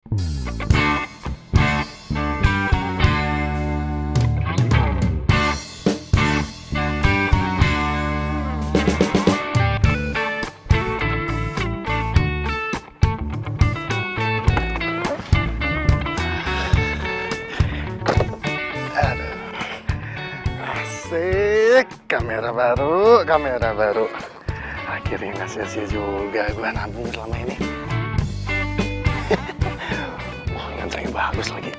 Asik, kamera baru. Akhirnya nggak sia-sia juga gue nabung selama ini. Wah, ngancangnya bagus lagi.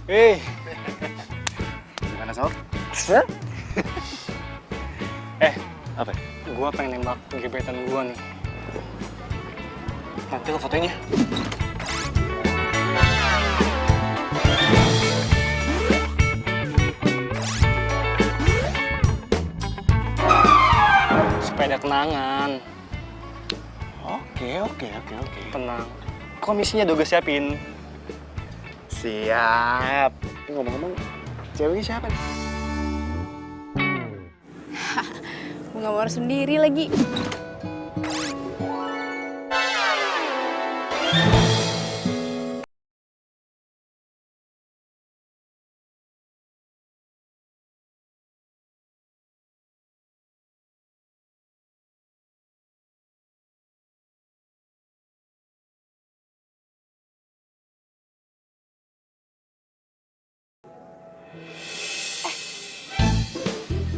Hei, Gimana, Sob? apa? Gua pengen nembak gebetan gua nih. Nanti lo fotonya. Supaya ada kenangan. Oke. Tenang. Komisinya udah gue siapin. Siap. Ngomong-ngomong, ceweknya siapa nih? Bunga mawar sendiri lagi.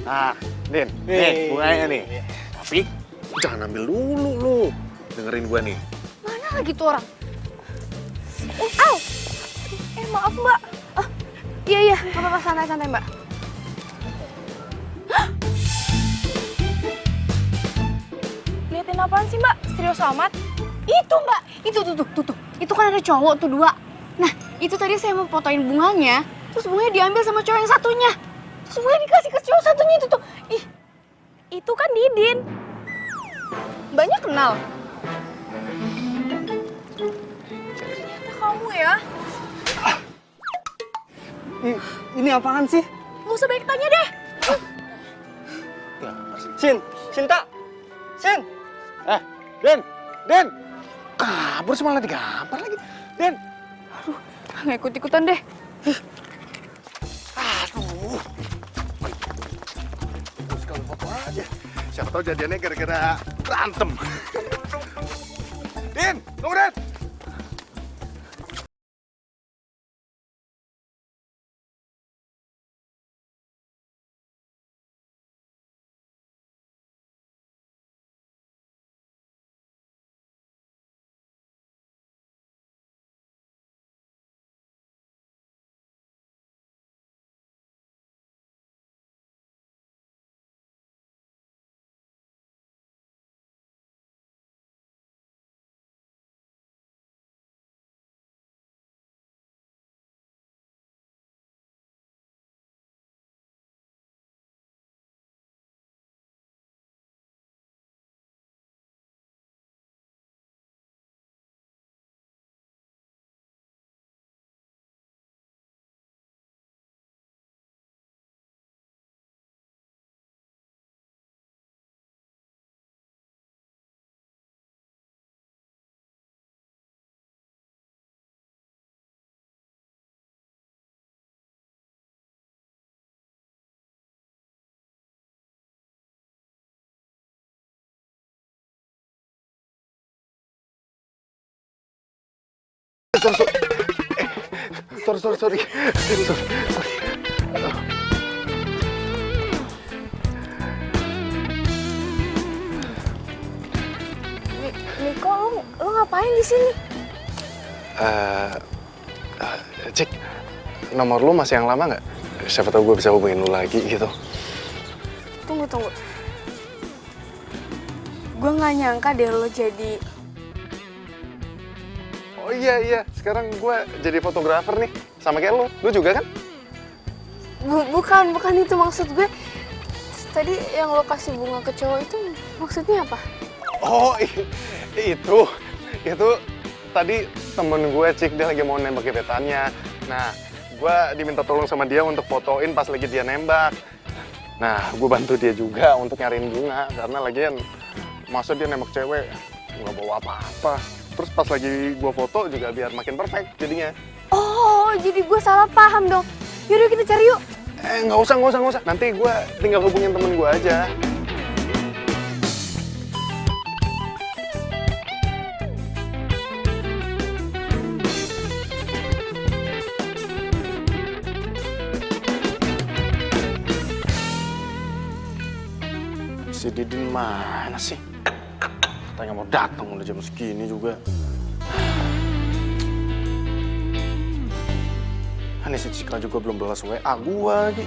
Nah, Din, nih bunganya nih. Tapi jangan ambil dulu lu. Dengerin gua nih. Mana lagi tuh orang? Au! Maaf mbak. Iya, nggak apa-apa, santai mbak. Hah? Liatin apaan sih mbak? Serius amat? Itu mbak, itu tuh. Itu kan ada cowok tuh 2. Nah, itu tadi saya mau fotoin bunganya, terus bunganya diambil sama cowok yang satunya. Terus bunganya dikasih ke cowok satunya itu tuh. Ih, itu kan Didin. Mbaknya kenal? Ternyata kamu ya. Ini apaan sih? Gak usah banyak tanya deh. Cinta. Din! Kabur sih malah digampar lagi. Din! Nggak ikut-ikutan deh. Aduh. Terus kalau foto aja. Siapa tahu jadiannya gara-gara berantem. Din! Tunggu, Din! Sorry. Niko, lu ngapain di sini? Cik, nomor lu masih yang lama nggak? Siapa tahu gue bisa hubungin lu lagi gitu. Tunggu. Gue nggak nyangka deh lo jadi... Oh iya, sekarang gue jadi fotografer nih, sama kayak lu juga kan? Bukan itu maksud gue. Tadi yang lo kasih bunga ke cowok itu maksudnya apa? Oh itu tadi temen gue, Cik, dia lagi mau nembak gebetannya. Nah, gue diminta tolong sama dia untuk fotoin pas lagi dia nembak. Nah, gue bantu dia juga untuk nyariin bunga, karena lagian masa dia nembak cewek, nggak bawa apa-apa. Terus pas lagi gue foto juga biar makin perfect jadinya. Oh, jadi gue salah paham dong. Yaudah kita cari yuk. Nggak usah. Nanti gue tinggal hubungin temen gue aja. Si Didin mana sih? Katanya mau datang udah jam segini juga. Ini si Cika juga belum balas WA gua lagi.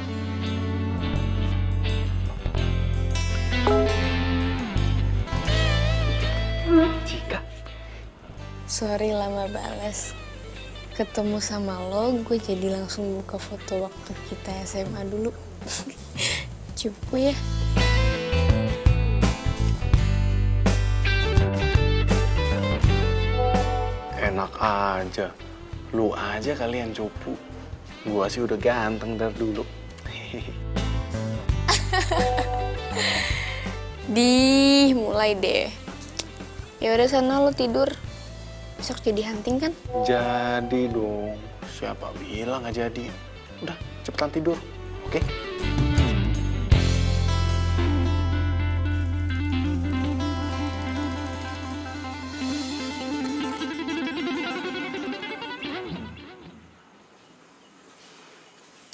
Cika. Sorry lama balas. Ketemu sama lo, gue jadi langsung buka foto waktu kita SMA dulu. Cupu ya. Enak aja. Lu aja kalian cupu. Gua sih udah ganteng dari dulu. Mulai deh. Ya udah sana lo tidur. Besok jadi hunting kan? Jadi dong. Siapa bilang nggak jadi? Udah, cepetan tidur. Oke?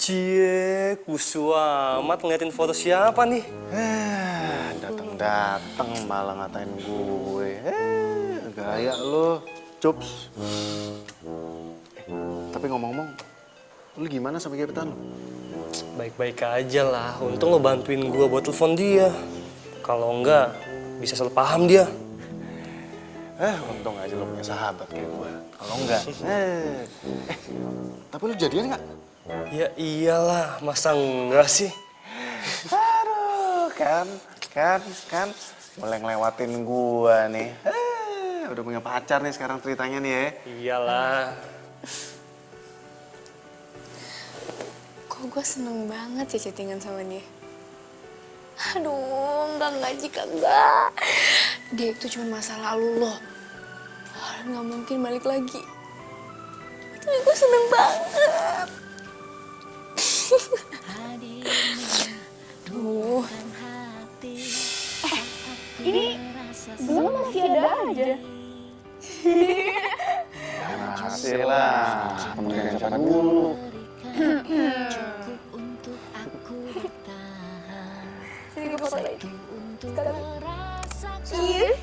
Cie, kusu amat ngeliatin foto siapa nih? Dateng malah ngatain gue. Gaya lo, Cups. Tapi ngomong-ngomong, lu gimana sama gebetan lo? Baik-baik aja lah, untung lo bantuin gue buat telepon dia. Kalau enggak, bisa salah paham dia. Untung aja lo punya sahabat kayak gue. Kalau enggak, tapi lu jadian nggak? Ya iyalah, masa enggak sih? Aduh, kan, mulai ngelewatin gua nih. Udah punya pacar nih sekarang ceritanya nih ya. Iyalah. Kok gue seneng banget ya chattingan sama dia. Aduh, enggak Jika, enggak. Dia itu cuma masa lalu loh. Nggak mungkin balik lagi. Tapi gue seneng banget. Duh. Ini belum masih ada aja. Masih lah, temen siapa dulu. Sini gue foto lagi. Sekarang.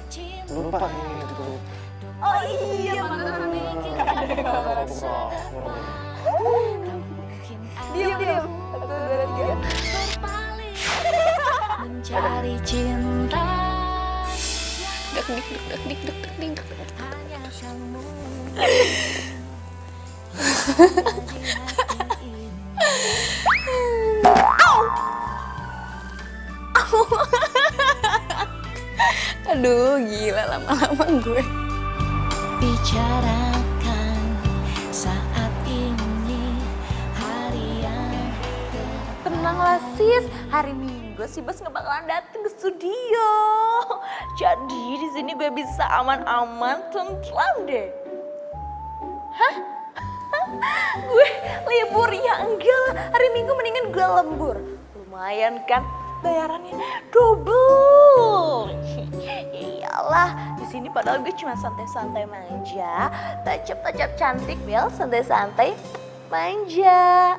Cheers. Lupa. Oh iya, mantan. Diam. 1, 2, 3. Mencari cinta Dik. hanya kamu. Aduh, gila lama-lama gue. Bicarakan saat ini hari yang Tenanglah sis, hari Minggu si Bos nggak bakalan dateng ke studio. Jadi di sini gue bisa aman-aman tentram deh. Hah? Gue libur ya enggak lah, hari Minggu mendingan gue lembur. Lumayan kan, bayarannya double. Iyalah, di sini padahal gue cuma santai-santai manja, tacap-tacap cantik Bel, santai-santai manja.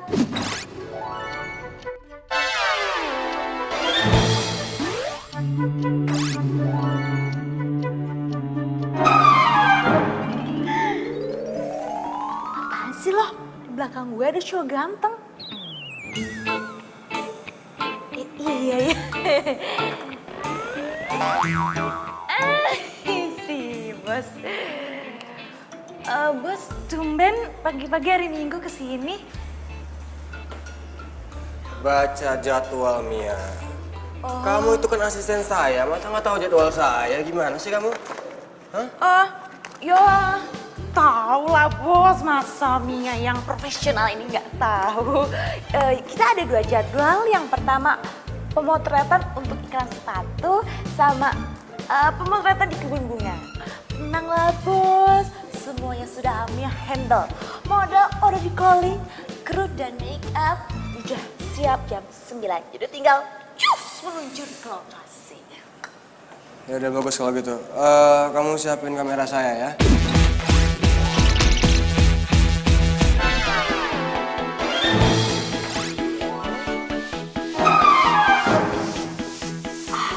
Apaan sih lo? Di belakang gue ada cowok ganteng. Iya ya. Si Bos. Bos, tumben pagi-pagi hari Minggu kesini. Baca jadwal Mia. Kamu itu kan asisten saya, masa nggak tahu jadwal saya? Gimana sih kamu? Hah? Ya Tahu lah bos, masa Mia yang profesional ini nggak tahu. Kita ada 2 jadwal. Yang pertama pemotretan untuk iklan sepatu sama pemotretan di kebun bunga. Tenang lah bos, semuanya sudah Mia handle. Model udah di calling, kru dan make up udah siap jam 9. Jadi tinggal cus meluncur ke lokasi. Ya udah bagus kalau gitu. Kamu siapin kamera saya ya.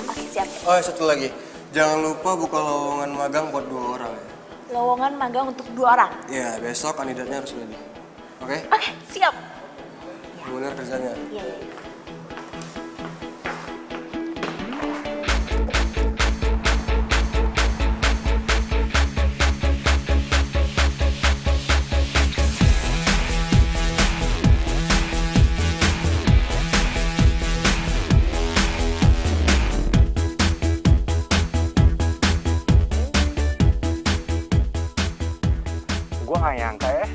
Oke siap. Oh, satu lagi. Jangan lupa buka lowongan magang buat 2 orang ya. Lowongan magang untuk 2 orang. Iya, besok kandidatnya harus ready. Oke? Oke, siap. Bener kerjanya. Iya, iya. Gue gak nyangka ya,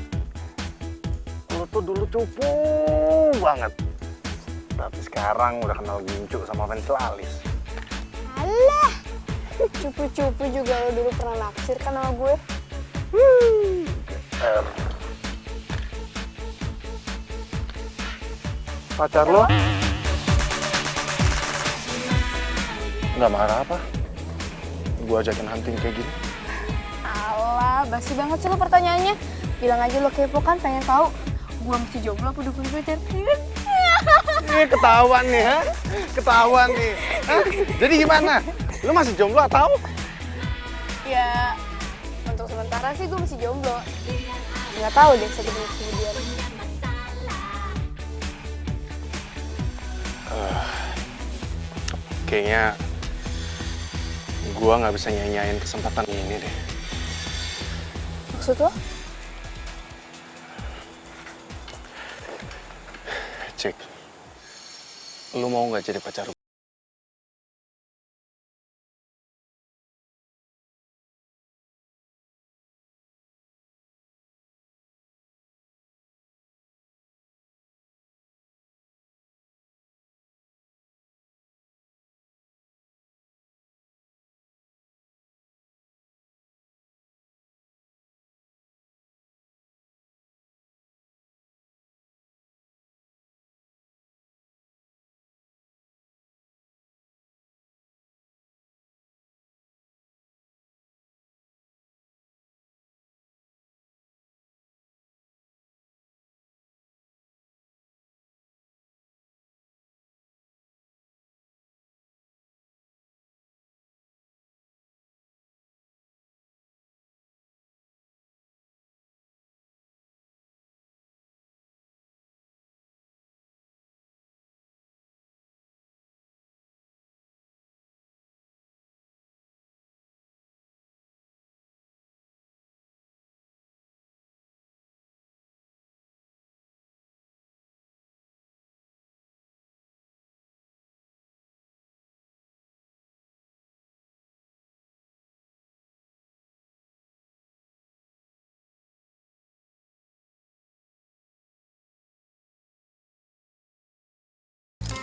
lu tuh dulu cupu banget. Tapi sekarang udah kenal gincu sama fans Lalis. Alah, cupu-cupu juga lo dulu pernah naksir kan sama gue. Pacar lo? Nggak marah apa? Gue ajakin hunting kayak gini. Alah, basi banget sih lo pertanyaannya. Bilang aja lo kepo kan, pengen tahu gue mesti jomblo apa udah punya pacar. Ini ketahuan nih, ha? Ketahuan nih. Hah? Jadi gimana? Lu masih jomblo atau? Ya, untuk sementara sih gue masih jomblo. Nggak tahu deh 1 menit kemudian. Kayaknya gue nggak bisa nyanyain kesempatan ini deh. Maksud lo? Cik, lu mau nggak jadi pacar gue?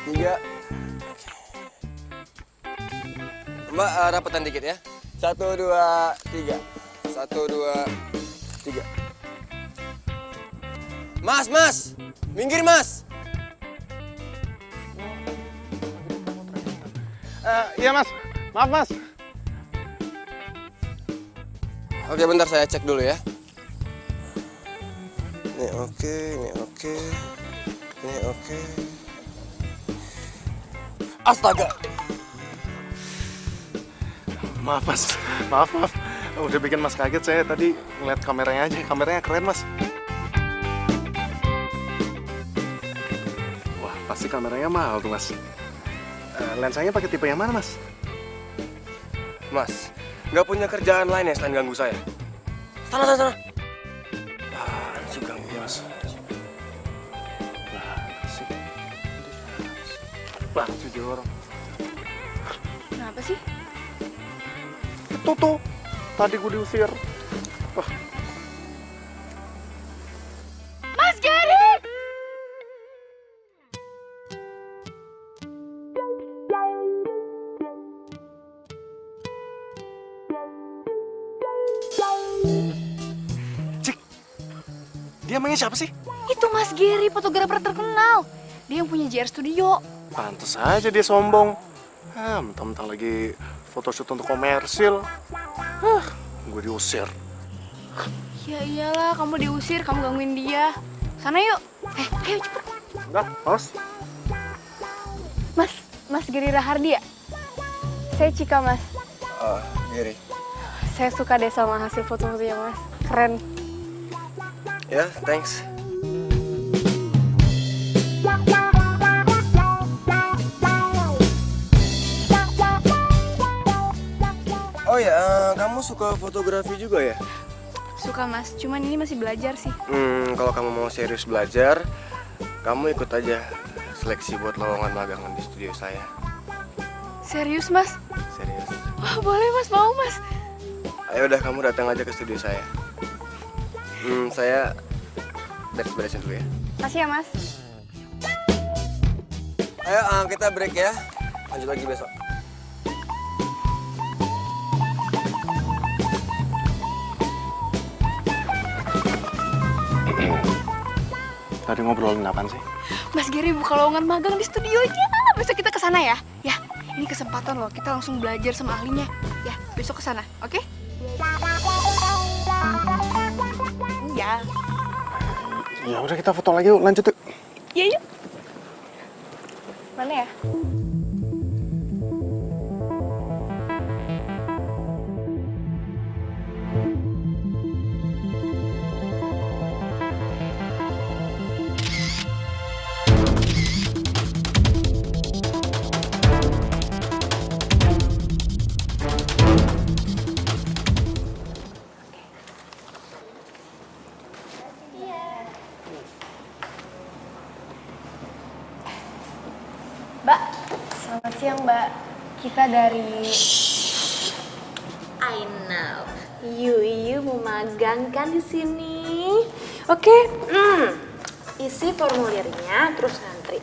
Tiga. Mbak, rapatan dikit ya. 1, 2, 3. 1, 2, 3. Mas! Minggir, Mas! Iya mas, maaf mas. Oke, bentar saya cek dulu ya. Ini oke, ini oke. Ini oke. Astaga! Maaf mas, maaf. Udah bikin mas kaget, saya tadi ngeliat kameranya aja. Kameranya keren mas. Wah, pasti kameranya mahal tuh mas. Lensanya pakai tipe yang mana mas? Mas, nggak punya kerjaan lain ya selain ganggu saya? Sana. Apaan sih ganggu mas? Banget sih dia orang. Kenapa sih? Itu tuh, tadi gue diusir. Wah, emangnya siapa sih? Itu Mas Gary, fotografer terkenal. Dia yang punya JR Studio. Pantes aja dia sombong. Mentang-mentang lagi photoshoot untuk komersil. Gue diusir. Ya iyalah, kamu diusir, kamu gangguin dia. Sana yuk. Ayo cepet. Enggak, Mas. Mas Gary Rahardi ya? Saya Cika, Mas. Gary. Saya suka deh sama hasil foto-fotonya, Mas. Keren. Ya, thanks. Oh ya, kamu suka fotografi juga ya? Suka, Mas. Cuman ini masih belajar sih. Kalau kamu mau serius belajar, kamu ikut aja seleksi buat lowongan magangan di studio saya. Serius, Mas? Serius. Wah, boleh, Mas. Mau, Mas. Ayo udah, kamu datang aja ke studio saya. Saya beres-beresin dulu ya. Makasih ya, Mas. Ayo, kita break ya. Lanjut lagi besok. Tadi ngobrolin apaan sih? Mas Gary buka lowongan magang di studionya. Besok kita ke sana ya. Ya, ini kesempatan loh. Kita langsung belajar sama ahlinya. Ya, besok ke sana, oke? Ya. Ya udah kita foto lagi yuk, lanjut yuk. Ya, yuk. Mana ya? Mbak, selamat siang Mbak. Kita dari... I know. You mau magang kan di sini? Oke. Isi formulirnya terus ngantri.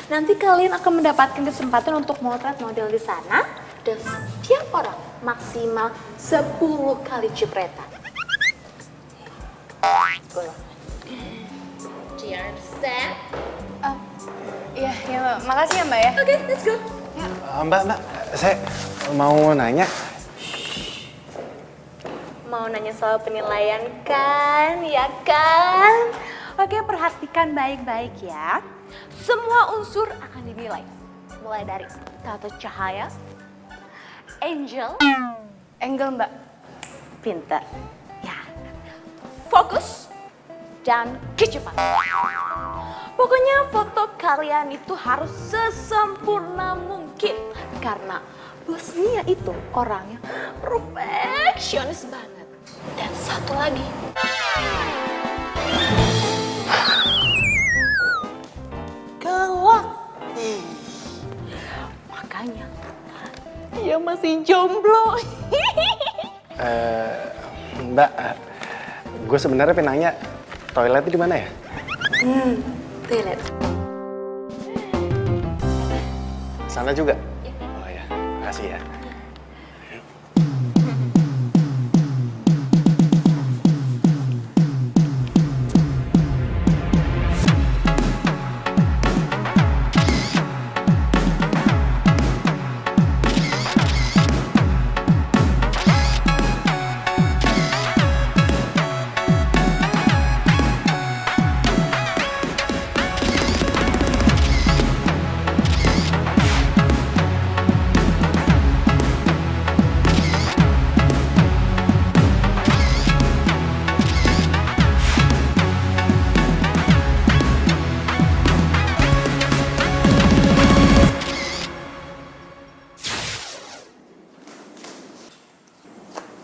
Nanti kalian akan mendapatkan kesempatan untuk motret model di sana dan setiap orang maksimal 10 kali cipratan. Do you understand? Iya, Mbak. Makasih ya Mbak ya. Oke, let's go. Mbak, saya mau nanya. Mau nanya soal penilaian kan, ya kan? Oke, perhatikan baik-baik ya. Semua unsur akan dinilai. Mulai dari tata cahaya, angel, Mbak. pinter, ya, fokus, dan kecepatan. Pokoknya foto kalian itu harus sesempurna mungkin. Karena Bos Mia itu orangnya perfeksionis banget. Dan satu lagi. Galak. Makanya dia masih jomblo. Mbak, gue sebenarnya pengen nanya, toiletnya di mana ya? Toilet. Sana juga? Oh ya, makasih ya.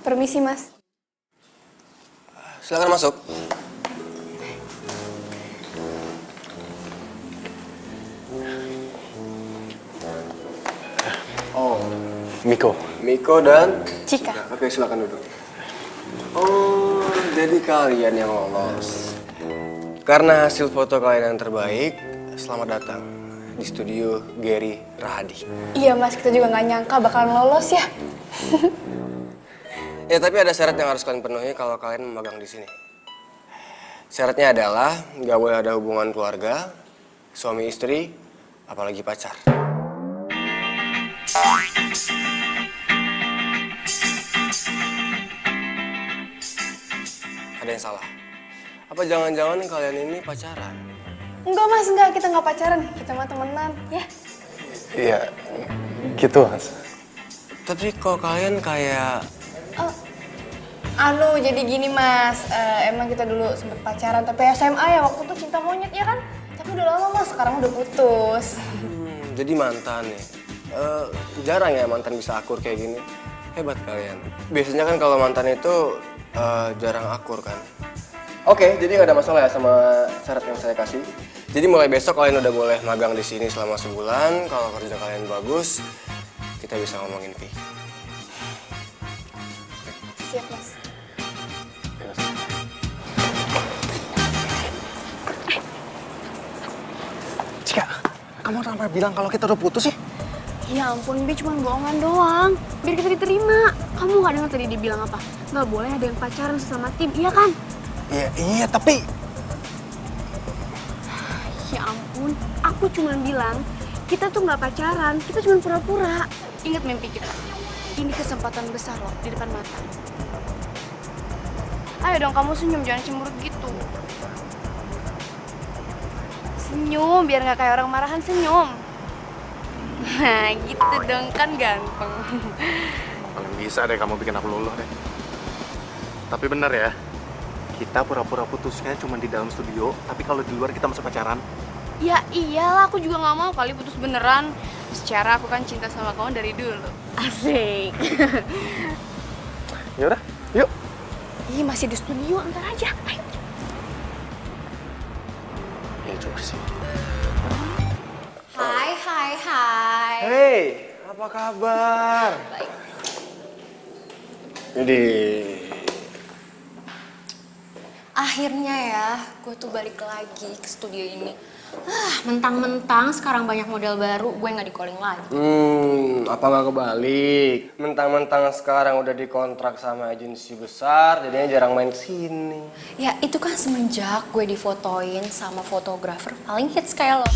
Permisi, Mas. Silakan masuk. Oh, Miko dan Cika. Oke, silakan duduk. Oh, jadi kalian yang lolos. Karena hasil foto kalian yang terbaik, selamat datang di studio Gary Rahadi. Iya, Mas. Kita juga nggak nyangka bakalan lolos ya. Ya, tapi ada syarat yang harus kalian penuhi kalau kalian magang di sini. Syaratnya adalah nggak boleh ada hubungan keluarga, suami istri, apalagi pacar. Ada yang salah? Apa jangan-jangan kalian ini pacaran? Enggak mas, enggak, kita nggak pacaran, kita mah temenan, ya. Iya, gitu Mas. Tapi kok kalian kayak... Jadi gini mas, emang kita dulu sempet pacaran, tapi SMA ya, waktu itu cinta monyet ya kan? Tapi udah lama mas, sekarang udah putus. Jadi mantan nih. Jarang ya mantan bisa akur kayak gini. Hebat kalian. Biasanya kan kalau mantan itu jarang akur kan. Oke, jadi nggak ada masalah ya sama syarat yang saya kasih. Jadi mulai besok kalian udah boleh magang di sini selama sebulan. Kalau kerja kalian bagus, kita bisa ngomongin fee. Siap mas. Cika, kamu kenapa bilang kalau kita udah putus sih? Ya ampun, Bi, cuma bohongan doang. Biar kita diterima. Kamu nggak dengar tadi dia bilang apa? Nggak boleh ada yang pacaran sesama tim, iya kan? Iya, tapi... Ya ampun, aku cuma bilang kita tuh nggak pacaran, kita cuma pura-pura. Ingat mimpi kita. Ini kesempatan besar loh di depan mata. Ayo dong kamu senyum, jangan cemberut gitu. Senyum, biar nggak kayak orang marahan, senyum. Nah gitu dong, kan ganteng. Paling bisa deh kamu bikin aku luluh deh. Tapi bener ya, kita pura-pura putusnya cuma di dalam studio, tapi kalau di luar kita masih pacaran. Ya iyalah, aku juga nggak mau kali putus beneran. Secara aku kan cinta sama kamu dari dulu. Asik. Ya udah, yuk. Ih, masih di studio, antar aja. Ayo. Ya juga sih. Hai. Hey, apa kabar? Baik. Jadi, Akhirnya ya, gue tuh balik lagi ke studio ini. Mentang-mentang sekarang banyak model baru, gue nggak di-calling lagi. apa nggak kebalik? Mentang-mentang sekarang udah dikontrak sama agensi besar, jadinya jarang main kesini. Ya itu kan semenjak gue difotoin sama fotografer paling hits kayak lo.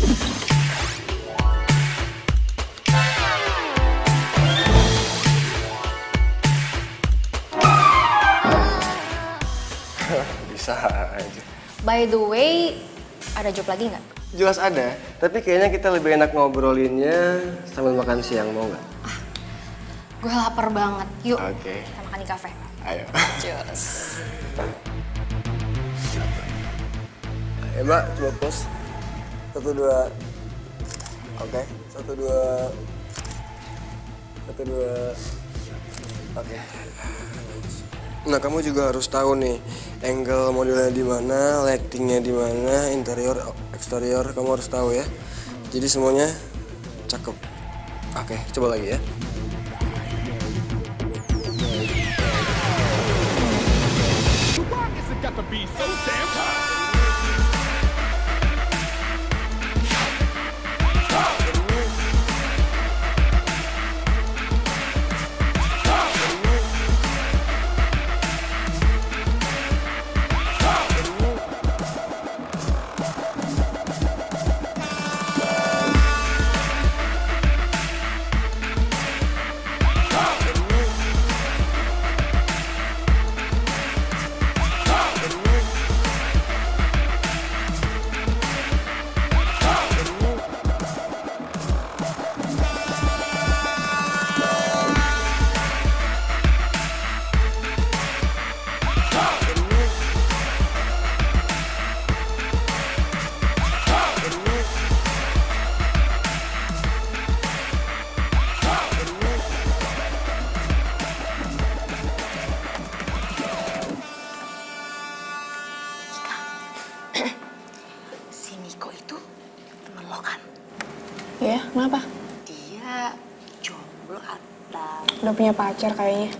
Bisa aja. By the way, ada job lagi nggak? Jelas ada, tapi kayaknya kita lebih enak ngobrolinnya sambil makan siang, mau nggak? Gue lapar banget. Yuk, Oke. kita makan di kafe. Ayo. Cheers. Ayo mbak, coba pose. 1, 2. Oke, 1, 2. 1, 2. Oke. Nah, kamu juga harus tahu nih, angle modelnya di mana, lightingnya di mana, interior, eksterior, kamu harus tahu ya. Jadi semuanya cakep. Oke, coba lagi ya. Si Niko itu temen lo kan? Ya, kenapa? Dia jomblo atau... Udah punya pacar kayaknya.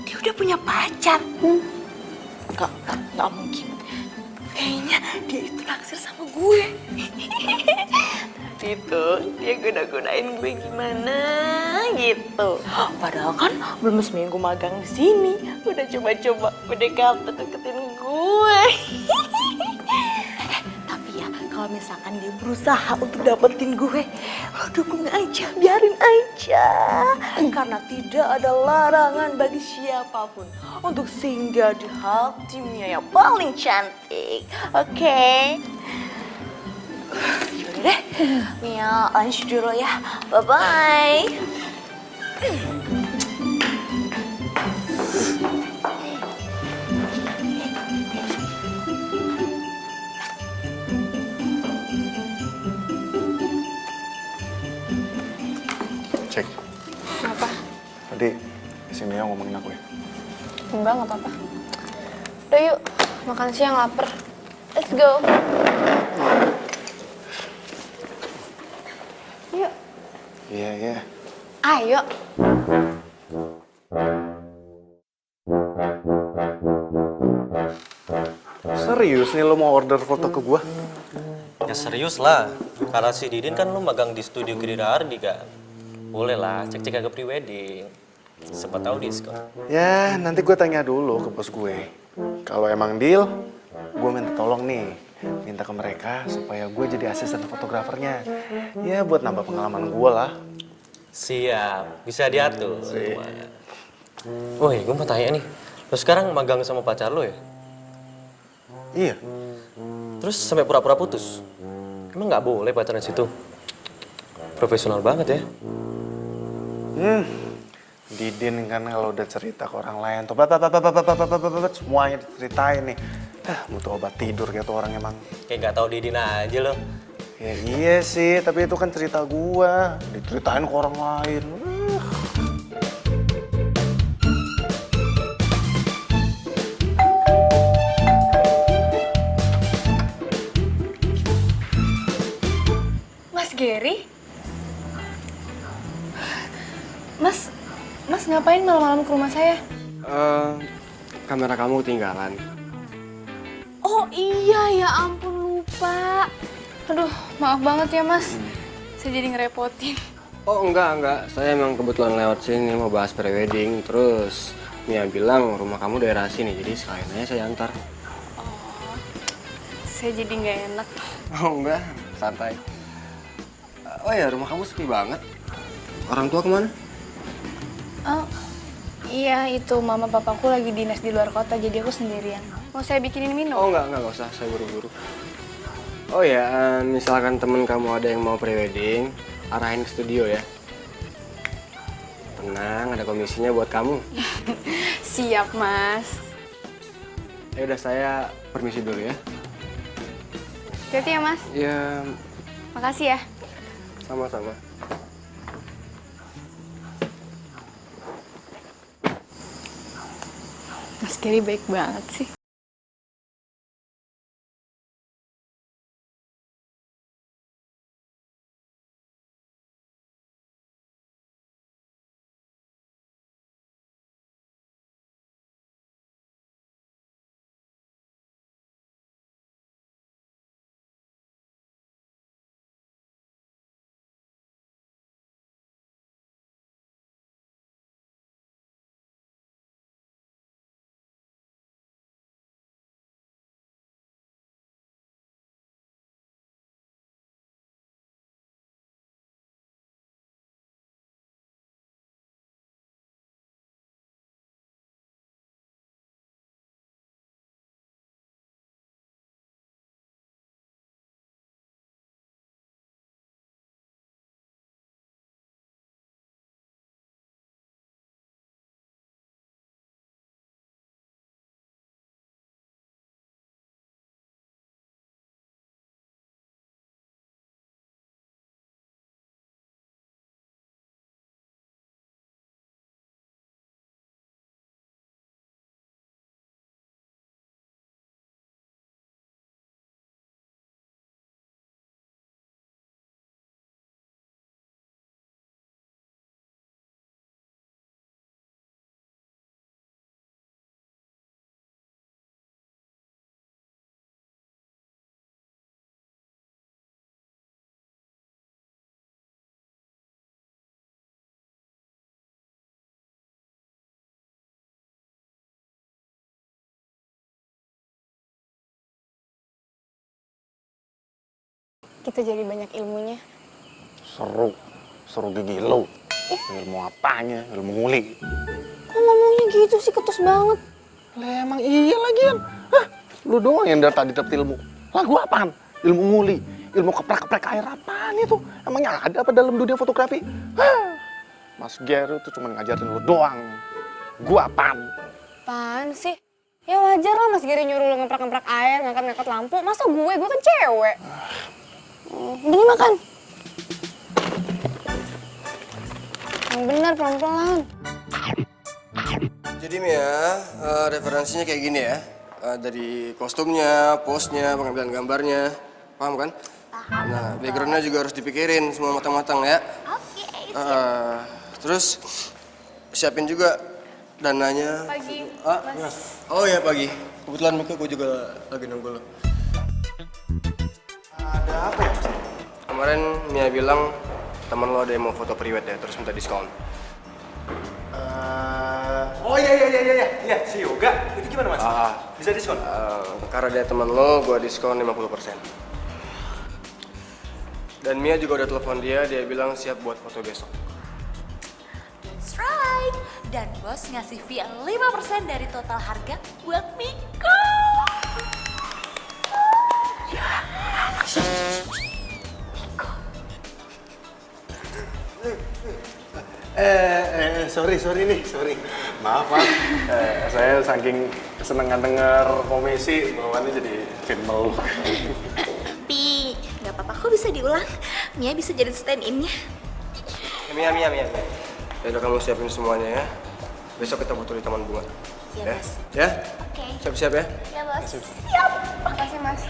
Dia udah punya pacar? Nggak mungkin. Kayaknya dia itu naksir sama gue. Tapi itu dia goda-godain gue gimana gitu. Padahal kan belum seminggu magang di sini, udah coba-coba PDKT deketin gue. gue. Tapi ya kalau misalkan dia berusaha untuk dapetin gue, lo dukung aja, biarin aja. Karena tidak ada larangan bagi siapapun untuk singgah di hatinya yang paling cantik. Oke? Yaudah deh, Mia lanjut dulu ya. Bye-bye. Cek, Apa? tadi si Mia ngomongin aku ya. Enggak, nggak apa-apa. Udah yuk, makan siang lapar. Let's go. Yuk. Iya, iya. Ayo. Serius nih lo mau order foto ke gua? Ya serius lah, karena si Didin kan lu magang di studio Gerida Ardi kan. Boleh lah, cek-cek agak pre-wedding. Siapa tahu diskon. Ya, nanti gue tanya dulu ke bos gue. Kalau emang deal, gue minta tolong nih. Minta ke mereka supaya gue jadi asisten fotografernya. Ya, buat nambah pengalaman gue lah. Siap, bisa diatur. Woi, gue mau tanya nih. Lo sekarang magang sama pacar lo ya? Iya. Terus sampai pura-pura putus? Emang nggak boleh pacaran situ? Profesional banget ya. Didin kan kalau udah cerita ke orang lain tuh, semuanya diceritain nih. Butuh obat tidur gitu orang emang. Kayak nggak tahu Didin aja lo. Ya iya sih, tapi itu kan cerita gua. Diceritain ke orang lain. Mas Gary? Mas ngapain malam-malam ke rumah saya? Kamera kamu ketinggalan. Oh iya, ya ampun lupa. Aduh, maaf banget ya mas. Saya jadi ngerepotin. Oh enggak. Saya emang kebetulan lewat sini mau bahas prewedding. Terus Mia bilang rumah kamu daerah sini, jadi sekalian aja saya antar. Saya jadi nggak enak. Oh enggak, santai. Oh ya, rumah kamu sepi banget. Orang tua kemana? Oh, iya itu mama papaku lagi dinas di luar kota, jadi aku sendirian. Mau saya bikinin minum? Oh enggak usah, saya buru-buru. Oh ya, misalkan temen kamu ada yang mau prewedding, arahin ke studio ya. Tenang, ada komisinya buat kamu. Siap mas. Ya udah, saya permisi dulu ya. Hati-hati ya mas. Ya, Makasih ya. sama-sama. Mas Gary baik banget sih. Kita jadi banyak ilmunya. Seru gigi lo. Ilmu apanya? Ilmu nguli. Kok ngomongnya gitu sih, ketus banget. Lah emang iya lagian. Hah, lu doang yang dari tadi dapet ilmu. Lah gua apaan? Ilmu nguli, ilmu keprek-keprek air apaan itu? Emangnya ada apa dalam dunia fotografi? Hah, Mas Gary tuh cuma ngajarin lu doang. Gua apaan? Apaan sih? Ya wajar lah Mas Gary nyuruh lo ngeprak-ngeprak air, ngangkat-ngangkat lampu. Masa gue kan cewek. Gini makan. Yang benar pelan-pelan. Jadi Mia, referensinya kayak gini ya. Dari kostumnya, pose-nya, pengambilan gambarnya. Paham kan? Nah, background-nya juga harus dipikirin semua matang-matang ya. Oke. Terus siapin juga dananya. Pagi, Mas. Oh ya pagi. Kebetulan Mika gue juga lagi nunggu lo. Ada apa ya Mas? Kemarin Mia bilang teman lo ada yang mau foto priwet ya, terus minta diskon. Oh iya, si Yoga. Itu gimana Mas? Bisa diskon? Karena dia teman lo, gue diskon 50%. Dan Mia juga udah telepon dia bilang siap buat foto besok. That's right. Dan bos ngasih fee 5% dari total harga buat Miko. Sorry. Maaf, Mas. Saya saking kesenangan denger komisi, bawaannya jadi film. Tapi nggak apa-apa kok bisa diulang. Mia bisa jadi stand-in-nya. Mia. Ya udah kamu siapin semuanya ya. Besok kita butuh di Taman Bunga. Iya, Ya? Mas. Ya? Oke. Siap-siap ya? Ya, Bos. Makasih Mas.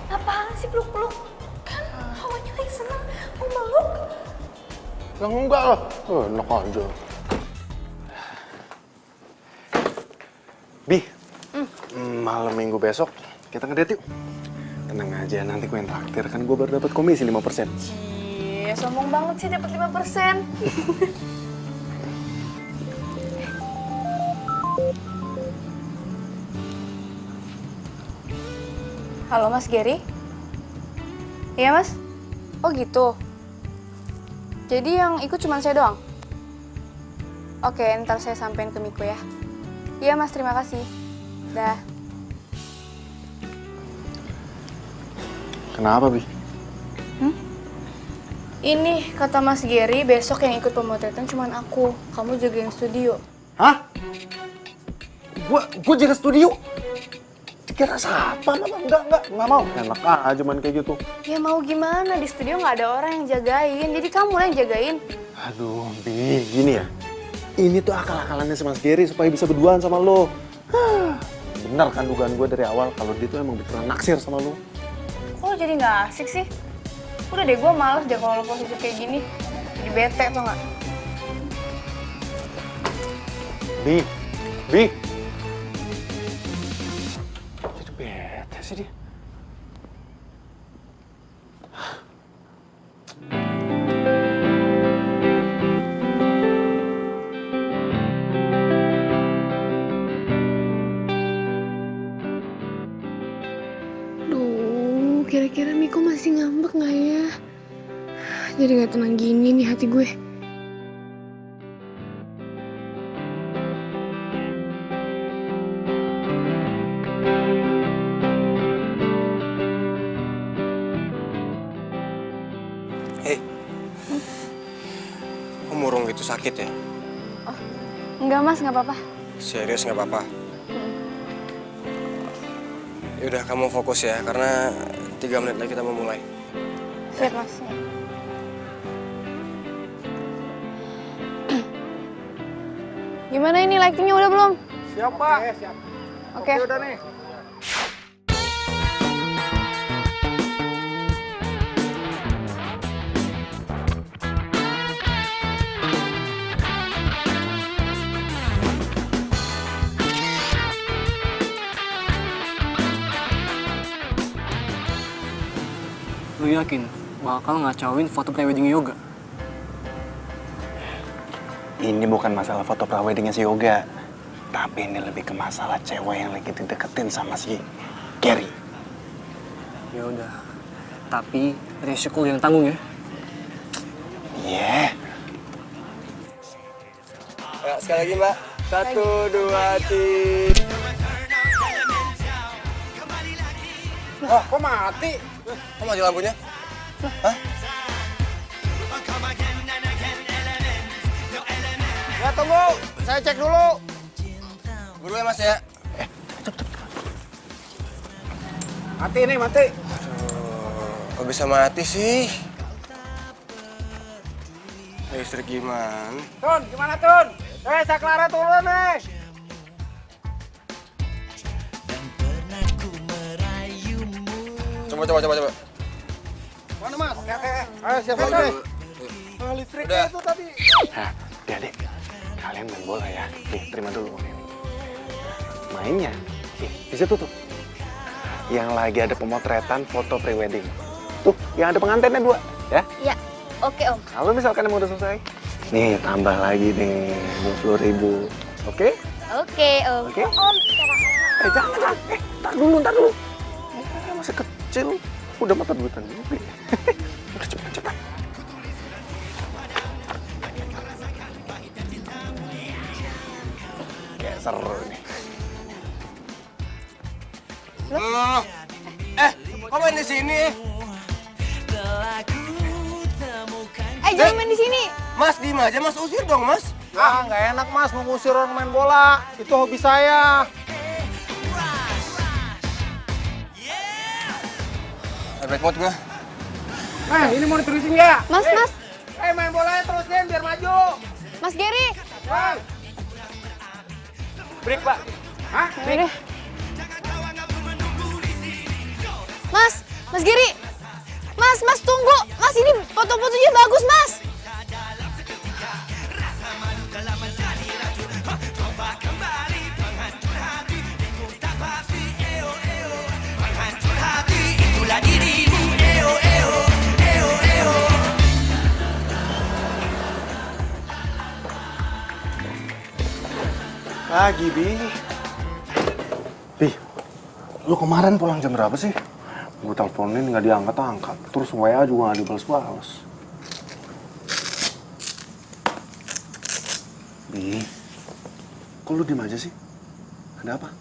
Apaan sih peluk-peluk? Kan hawanya lagi seneng, mau meluk. Yang enggak lah. Enak aja. Bi, malam minggu besok kita ngedate yuk. Tenang aja, nanti gue yang traktir. Kan gue baru dapat komisi 5%. Cie, sombong banget sih dapat 5%. Halo Mas Gary? Iya Mas? Oh gitu. Jadi yang ikut cuma saya doang? Oke, ntar saya sampein ke Miko ya. Iya Mas, terima kasih. Dah. Kenapa, Bi? Ini kata Mas Gary, besok yang ikut pemotretan cuma aku. Kamu jagain studio. Hah? Gue jaga studio? Kira siapa? Enggak mau. Enak aja main kayak gitu. Ya mau gimana, di studio nggak ada orang yang jagain. Jadi kamu lah yang jagain. Aduh, Bi, gini ya. Ini tuh akal-akalannya si Mas Gary supaya bisa berduaan sama lo. Bener kan dugaan gue dari awal kalau dia tuh emang beneran naksir sama lo. Kok lo jadi nggak asik sih? Udah deh, gue males deh kalau lo posisi kayak gini. Jadi bete tau nggak? Bi. Jadi bete sih dia. Duh, kira-kira Miko masih ngambek nggak ya? Jadi nggak tenang gini nih hati gue. Hei, kok murung gitu sakit ya? Enggak Mas, nggak apa-apa. Serius nggak apa-apa? Yaudah kamu fokus ya, karena 3 menit lagi kita mau mulai. Siap Mas. Gimana ini lightingnya udah belum? Siap, Pak. Siap. Oke. Udah nih. Lu yakin bakal ngacauin foto prewedding Yoga. Ini bukan masalah foto praweddingnya si Yoga, tapi ini lebih ke masalah cewek yang lagi dideketin sama si Gary. Ya udah, tapi resiko yang tanggung ya. Iya. Ya, sekali lagi Mbak. 1, 2, 3. Wah, kok mati? Kok mati lampunya? Hah? Ya tunggu, saya cek dulu. Buru ya Mas ya. Mati nih, mati. Kok bisa mati sih? Listrik gimana? Tun, gimana Tun? Saya Clara turun nih. Coba. Mana Mas? Ayo siap nih. Listriknya itu tadi. Nah, adik, kalian main bola ya. Nih, terima dulu ini. Mainnya, di situ tuh. Yang lagi ada pemotretan foto prewedding. Tuh, yang ada pengantinnya 2, ya? Ya, oke Om. Kalau misalkan emang udah selesai, nih tambah lagi nih 50.000. Oke? Oke Om. Oke? Om, Jangan. Ntar dulu. Masih kecil, udah mata duitan juga. Udah cepat. Kayak seru nih. Kok main di sini? jangan main di sini. Mas, diem aja. Mas, usir dong, Mas. Nggak enak Mas, mengusir orang main bola. Itu hobi saya. Bad mood gue. Ini mau diterusin ya? Mas. Main bolanya terusin biar maju. Mas Gary. Break, Pak. Hah? Break. Mas Gary. Mas tunggu. Mas ini foto-fotonya bagus, Mas. Pagi, Bi, lu kemarin pulang jam berapa sih? Gue teleponin nggak diangkat-angkat, terus WA juga nggak dibales-bales. Bi, kok lu diem aja sih? Ada apa?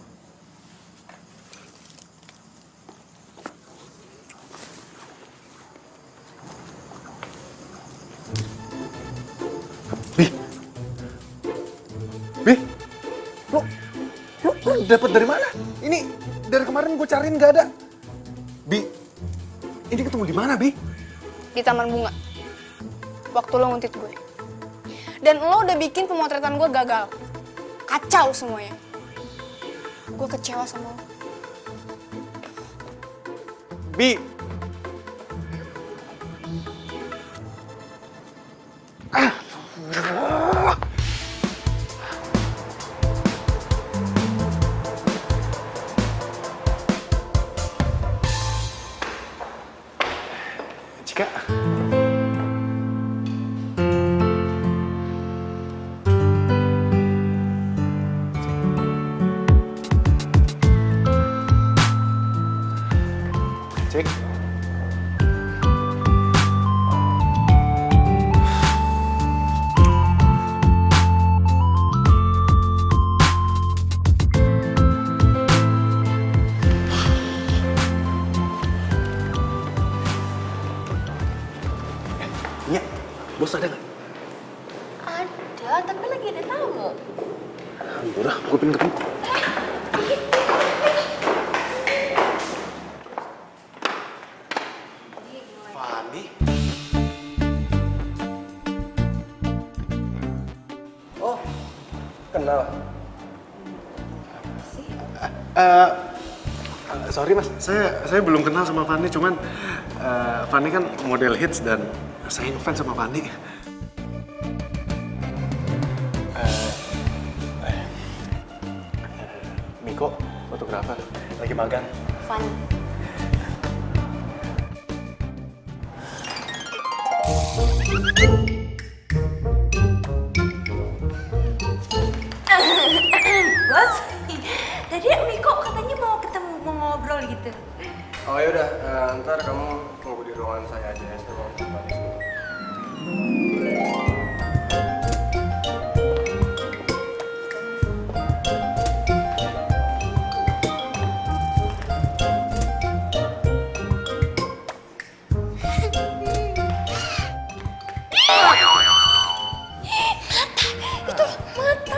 Bi, lu dapat dari mana? Ini dari kemarin gue cariin nggak ada. Bi, ini ketemu di mana, Bi? Di taman bunga. Waktu lo nguntit gue. Dan lo udah bikin pemotretan gue gagal. Kacau semuanya. Gue kecewa sama lo. Bi. Cika. Cik. Iya, bos ada nggak? Ada, tapi lagi ada tamu. Udah, gue pengen ketemu. Fani? Oh, kenal. Sorry mas, saya belum kenal sama Fani, cuman Fani kan model hits dan saya ngefans sama Fani. Miko, fotografer, lagi magang. Fun. Bos, tadi Miko katanya mau ketemu, mau ngobrol gitu. Oh yaudah, ntar kamu tunggu di ruangan saya aja ya. Saya mau balik.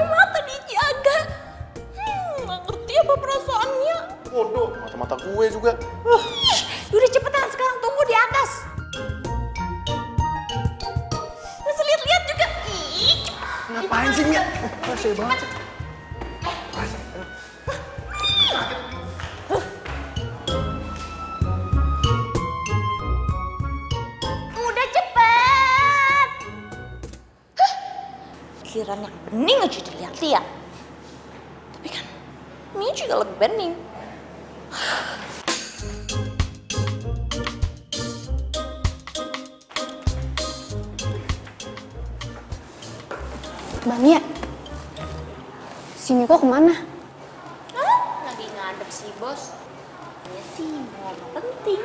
Mata dijaga. Nggak ngerti apa perasaannya. Bodoh, mata-mata gue juga. Udah cepetan sekarang tunggu di atas. Masih lihat-lihat juga. Ih, Ngapain sih, Mia? Rasanya banget sih. udah cepet. Kiraan yang bening aja dilihat-lihat. Tapi kan ini juga lebih bening. Bang ya, si Miko kemana? Lagi ngadep sih bos. Ya sih mau ngomong penting.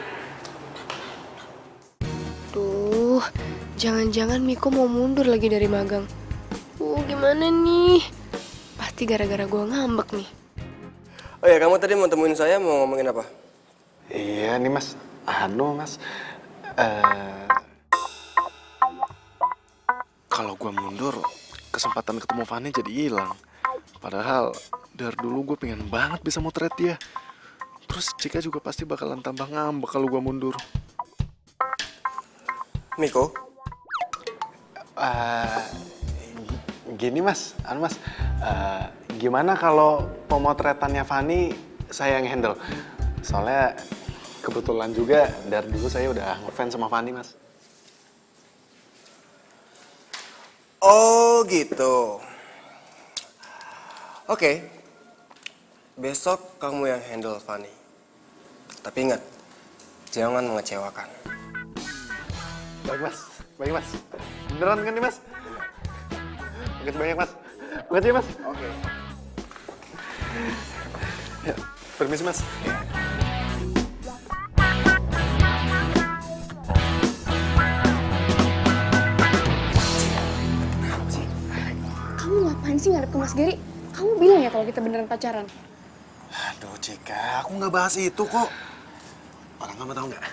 Duh, jangan-jangan Miko mau mundur lagi dari magang. Gimana nih? Pasti gara-gara gue ngambek nih. Oh ya, kamu tadi mau temuin saya mau ngomongin apa? Iya nih mas, aduh mas. Kalau gue mundur, kesempatan ketemu Fanny jadi hilang. Padahal dari dulu gue pengen banget bisa motret dia. Terus Cika juga pasti bakalan tambah ngambek kalau gue mundur. Miko? Gini mas, gimana kalau pemotretannya Fanny saya yang handle? Soalnya kebetulan juga dari dulu saya udah ngefans sama Fanny mas. Oh gitu. Oke. Besok kamu yang handle Fanny. Tapi ingat, jangan mengecewakan. Baik mas. Beneran kan nih mas? Makasih banyak mas. Makasih ya mas. Oke. Ya, permisi mas. Kamu ngapain sih ngadep ke Mas Gary? Kamu bilang ya kalau kita beneran pacaran? Aduh Cika, aku nggak bahas itu kok. Orang kamu tahu nggak?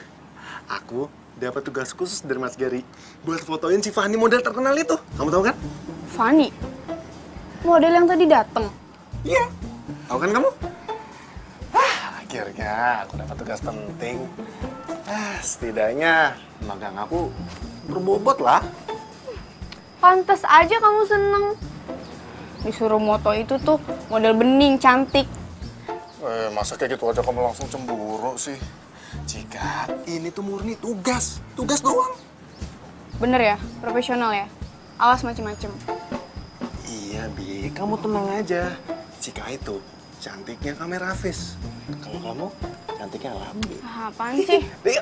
Aku dapat tugas khusus dari Mas Gary buat fotoin si Fanny model terkenal itu. Kamu tahu kan? Fanny? Model yang tadi datang. Iya. Tahu kan kamu? Akhirnya aku dapat tugas penting. Setidaknya magang aku berbobot lah. Pantes aja kamu seneng. Disuruh moto itu tuh model bening, cantik. Masa kayak gitu aja kamu langsung cemburu sih? Jika ini tuh murni tugas doang. Bener ya, profesional ya. Awas macem-macem. Iya Bi, kamu tenang aja. Jika itu cantiknya kamera face. Kalau kamu cantiknya Lambi. Apaan sih? Iya.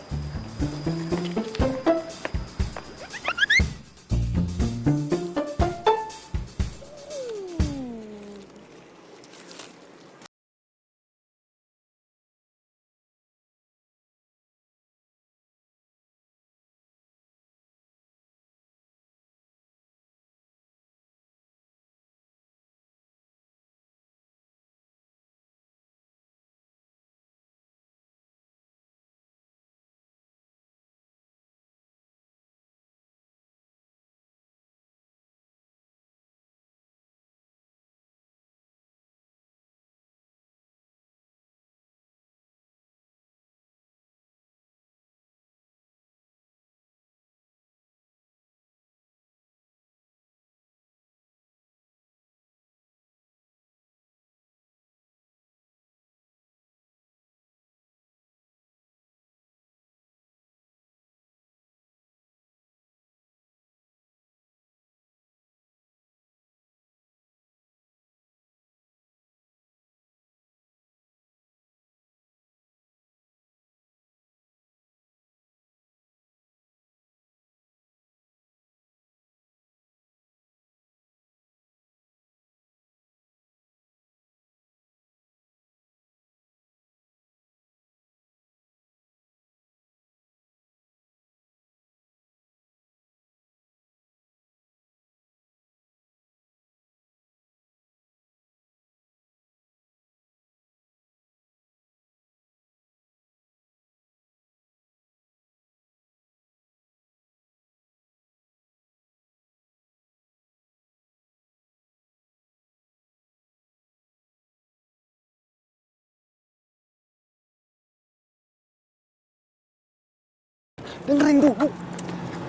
Dengerin dulu.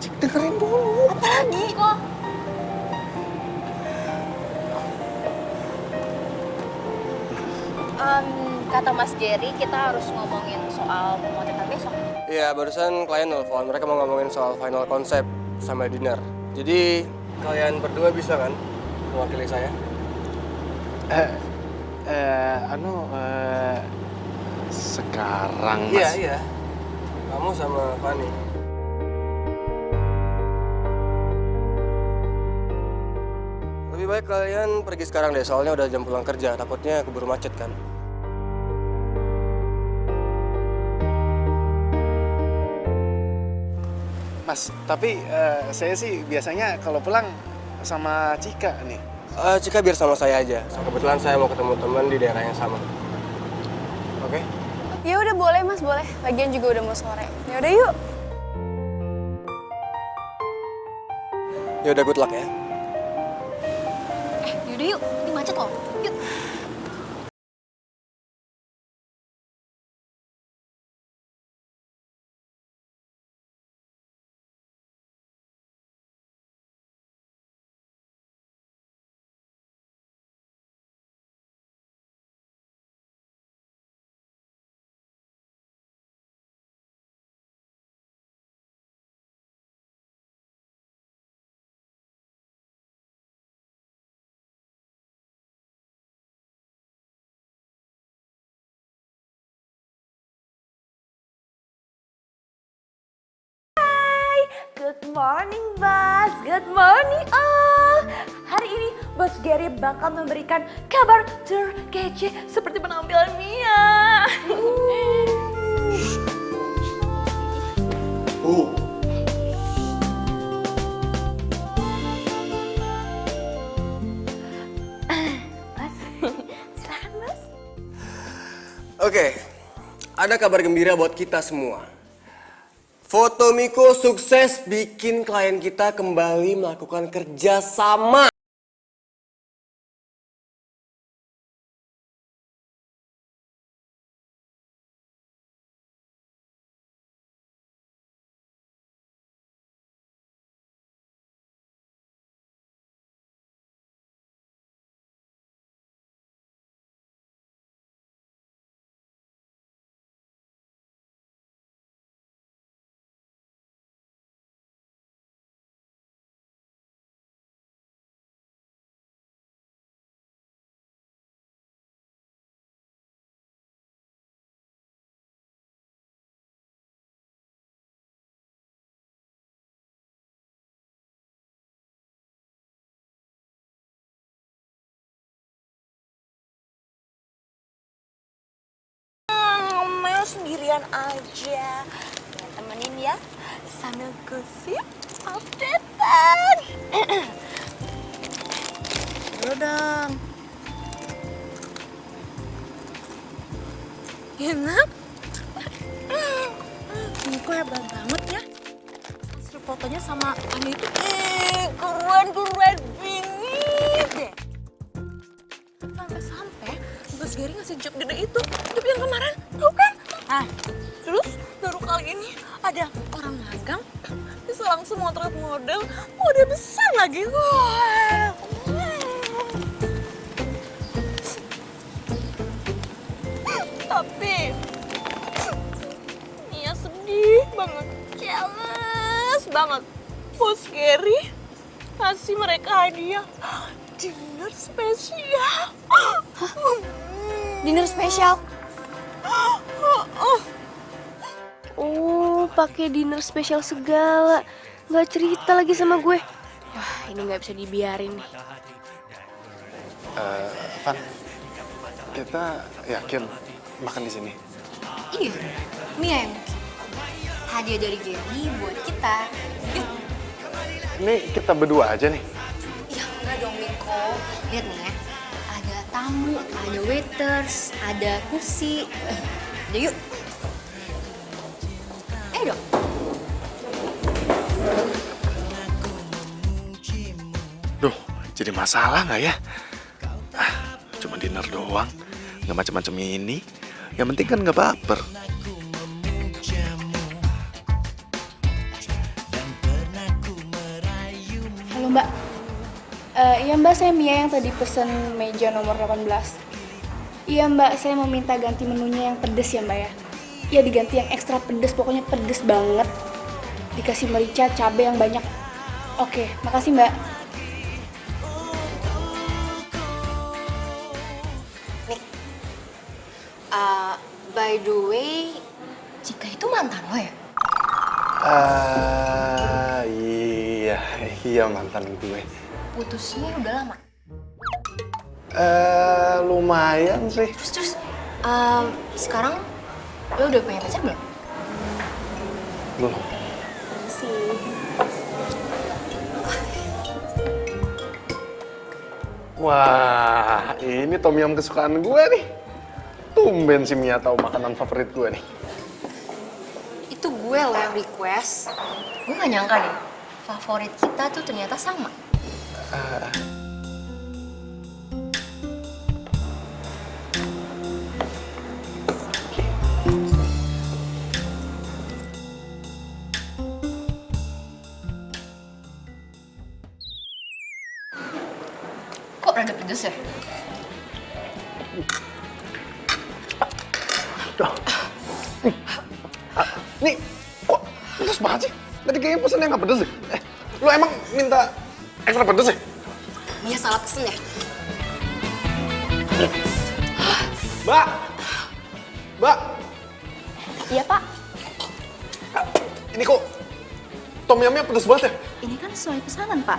Cik, dengerin dulu. Apa lagi kok? Kata Mas Jerry, kita harus ngomongin soal pemotretan besok. Iya, barusan klien nelfon. Mereka mau ngomongin soal final konsep sama dinner. Jadi, kalian berdua bisa kan mewakili saya? Sekarang, Mas. Iya, iya. Kamu sama Fanny. Lebih baik kalian pergi sekarang deh, soalnya udah jam pulang kerja. Takutnya keburu macet kan. Mas, tapi saya sih biasanya kalau pulang sama Cika nih. Cika biar sama saya aja. Kebetulan saya mau ketemu teman di daerah yang sama. Oke? Ya udah boleh Mas, boleh. Lagian juga udah mau sore. Ya udah yuk. Ya udah, good luck ya. Yaudah yuk, ini macet loh. Yuk. Good morning, Bos. Good morning, all. Hari ini Bos Gary bakal memberikan kabar terkece seperti penampilan Mia. Bos, silakan Bos. Oke, ada kabar gembira buat kita semua. Foto Miko sukses bikin klien kita kembali melakukan kerja sama. Mel sendirian aja. Temenin ya, sambil gosip updatean. Ayo dong. Enak. Niko hebat banget ya. Hasil fotonya sama Ani itu keren bingit deh. Sampai-sampai Bos Gary ngasih job gede itu, job yang kemarin, tau kan? Nah, terus baru kali ini ada orang magang bisa langsung motret model besar lagi. Wah. Tapi Mia sedih banget, jealous banget. Bos Gary kasih mereka hadiah dinner spesial. Dinner spesial? Oh, pakai dinner spesial segala. Nggak cerita lagi sama gue. Wah, ini nggak bisa dibiarin nih. Van, kita yakin makan di sini. Iya, Mia yang bikin. Hadiah dari Gary buat kita. Ini kita berdua aja nih. Ya enggak dong Miko. Lihat nih ya, ada tamu, ada waiters, ada kursi. Udah yuk. Ayo dong. Duh, jadi masalah nggak ya? Cuma dinner doang, nggak macam-macam ini. Yang penting kan nggak baper. Halo Mbak. Iya Mbak, saya Mia yang tadi pesen meja nomor 18. Iya Mbak, saya mau minta ganti menunya yang pedes ya Mbak ya. Iya diganti yang ekstra pedes, pokoknya pedes banget. Dikasih merica, cabai yang banyak. Oke, makasih Mbak. By the way, Cika itu mantan lo ya? Iya mantan gue. Putusnya udah lama. Lumayan sih. Terus, sekarang lo udah punya pacar belum? Belum. Wah, ini tom yum kesukaan gue nih. Tumben si Mia tahu makanan favorit gue nih. Itu gue lo yang request. Gue gak nyangka deh, favorit kita tuh ternyata sama. Kok rada pedes ya? Nih, kok pedes banget sih? Tadi kayaknya pesennya nggak pedes deh. Lu emang minta ekstra pedes ya? Mia salah pesen ya? Mbak! Mbak! Iya Pak, Ini kok tom yumnya pedes banget ya? ini kan sesuai pesanan Pak.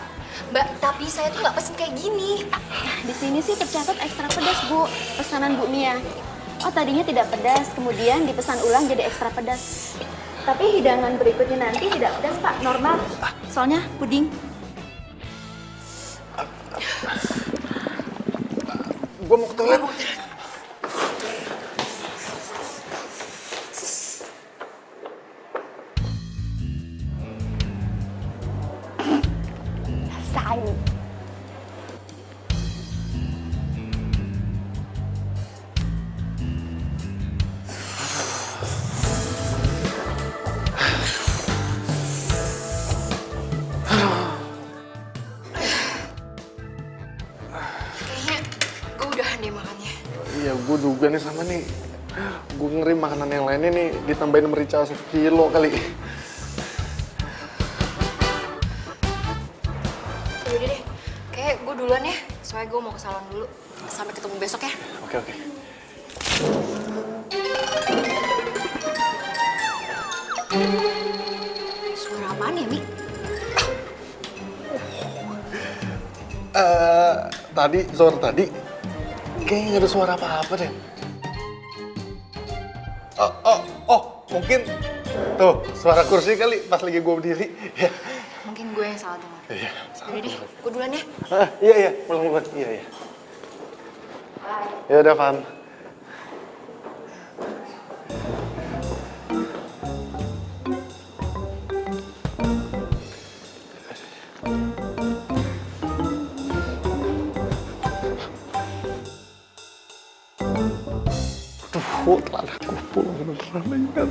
Mbak, tapi saya tuh nggak pesen kayak gini. Di sini sih tercatat ekstra pedas Bu, pesanan Bu Mia. Oh tadinya tidak pedas, kemudian dipesan ulang jadi ekstra pedas. Tapi hidangan berikutnya nanti tidak pedas Pak, normal. Soalnya puding. Gue mau ke toilet. Sayang. Kayaknya gue udahan deh makannya. Iya, gue juga nih sama nih. Gue ngeri makanan yang lainnya nih ditambahin merica 1 kilo kali. Yaudah deh, kayak gue duluan ya. Soalnya gue mau ke salon dulu. Sampai ketemu besok ya. Oke. Suara apaan ya, Mik? Suara tadi kayaknya nggak ada suara apa-apa deh. Mungkin tuh suara kursi kali pas lagi gue berdiri. Ya. Mungkin gue yang salah dengar. Iya. Yaudah deh, gue duluan ya. Iya, pulang. Iya. Ya udah, Van. Aduh, telah aku pulang beneran kan.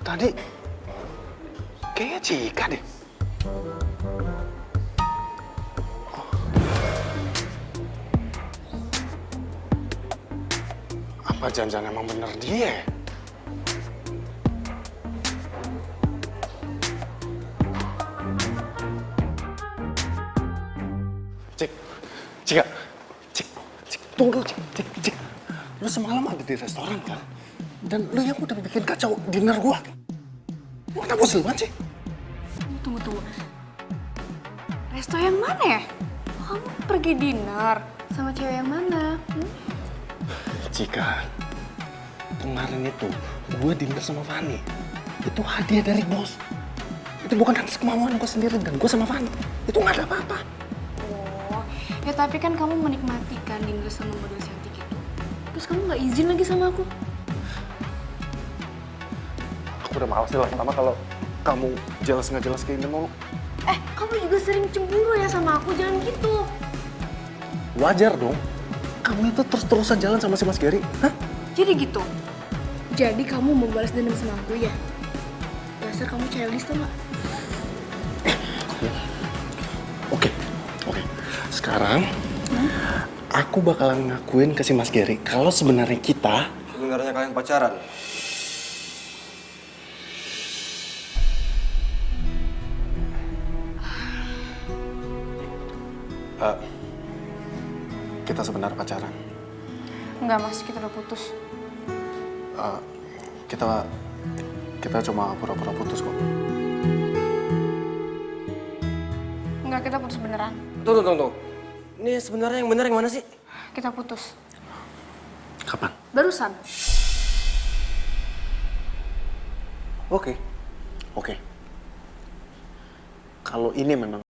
Tadi kayaknya Cika deh. Apa jangan-jangan emang bener dia ya? Cika. Tunggu, Cik. Lu semalam ada di restoran kan? Dan lu yang udah bikin kacau dinner gua. Lu kenapa usil banget sih? Tunggu. Resto yang mana ya? Kamu pergi dinner sama cewek yang mana? Cika, kemarin itu gue dinner sama Fanny. Itu hadiah dari bos. Itu bukan atas kemauan gue sendiri dan gue sama Fanny. Itu nggak ada apa-apa. Oh, Ya tapi kan kamu menikmati kan dinner sama model cantik itu. Terus kamu nggak izin lagi sama aku. Aku udah males deh lama-lama kalau kamu jelas nggak jelas kayak gini mulu. Kamu juga sering cemburu ya sama aku, jangan gitu. Wajar dong. Kamu itu terus-terusan jalan sama si Mas Gary. Hah? Jadi gitu. Jadi kamu mau balas dendam sama aku ya? Dasar kamu childish tuh nggak? Oke. Sekarang aku bakalan ngakuin ke si Mas Gary kalau sebenarnya kita Sebenarnya kalian pacaran? kita sebenarnya pacaran. Enggak mas, kita udah putus. Kita cuma pura-pura putus kok. Enggak, kita putus beneran. Tunggu. Ini sebenarnya yang benar yang mana sih? Kita putus. Kapan? Barusan. Oke. Kalau ini memang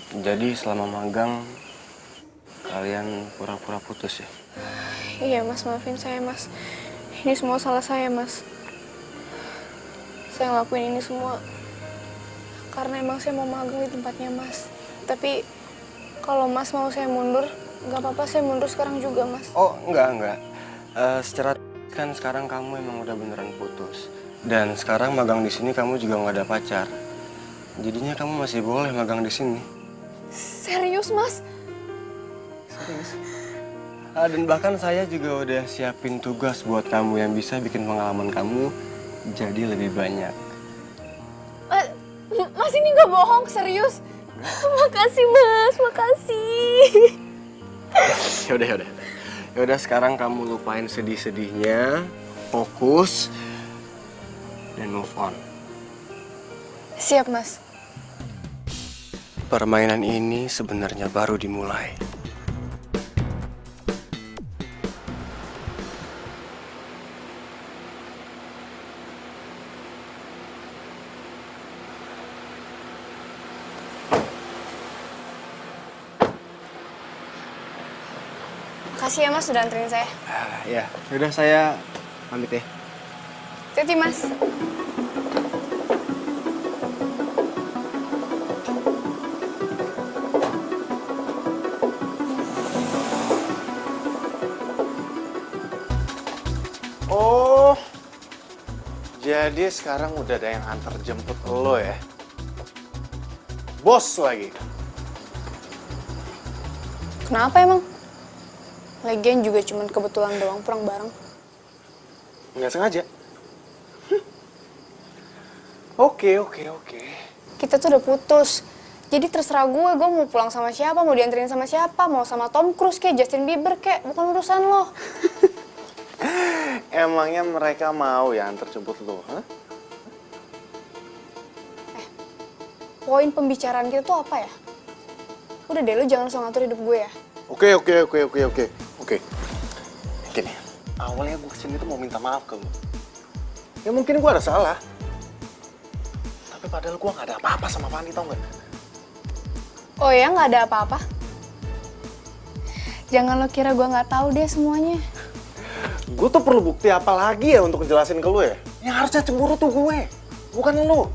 Jadi selama magang kalian pura-pura putus ya? Iya mas, maafin saya mas. Ini semua salah saya mas. Saya ngelakuin ini semua karena emang saya mau magang di tempatnya mas. Tapi kalau mas mau saya mundur, nggak apa-apa, saya mundur sekarang juga mas. Oh enggak. Secara kan sekarang kamu emang udah beneran putus. Dan sekarang magang di sini kamu juga nggak ada pacar. Jadinya kamu masih boleh magang di sini. Serius, Mas? Dan bahkan saya juga udah siapin tugas buat kamu yang bisa bikin pengalaman kamu jadi lebih banyak. Mas ini nggak bohong, serius? Makasih, Mas, makasih. Yaudah sekarang kamu lupain sedih-sedihnya, fokus, dan move on. Siap, Mas. Permainan ini sebenarnya baru dimulai. Makasih ya, Mas, sudah anterin saya. Ya, yaudah saya pamit ya. Hati-hati, Mas. Oh, jadi sekarang udah ada yang antar jemput lo ya? Bos lagi. Kenapa emang? Lagian juga cuman kebetulan doang pulang bareng. Nggak sengaja. Oke. Kita tuh udah putus. Jadi terserah gue mau pulang sama siapa, mau dianterin sama siapa, mau sama Tom Cruise kayak Justin Bieber kayak, bukan urusan lo. Emangnya mereka mau ya antar jemput lo? Huh? Poin pembicaraan kita tuh apa ya? Udah deh, lo jangan langsung ngatur hidup gue ya. Oke. Gini, awalnya gue kesini tuh mau minta maaf ke lo. Ya mungkin gue ada salah. Tapi padahal gue gak ada apa-apa sama Fanny, tau gak? Oh ya, nggak ada apa-apa? Jangan lo kira gue nggak tahu deh semuanya. Gue tuh perlu bukti apa lagi ya untuk ngejelasin ke lo ya? Yang harusnya cemburu tuh gue, bukan lo.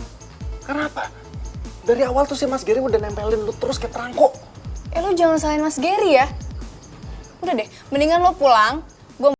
Kenapa? Dari awal tuh si Mas Gary udah nempelin lo terus kayak perangko. Lo jangan salahin Mas Gary ya. Udah deh, mendingan lo pulang. Gue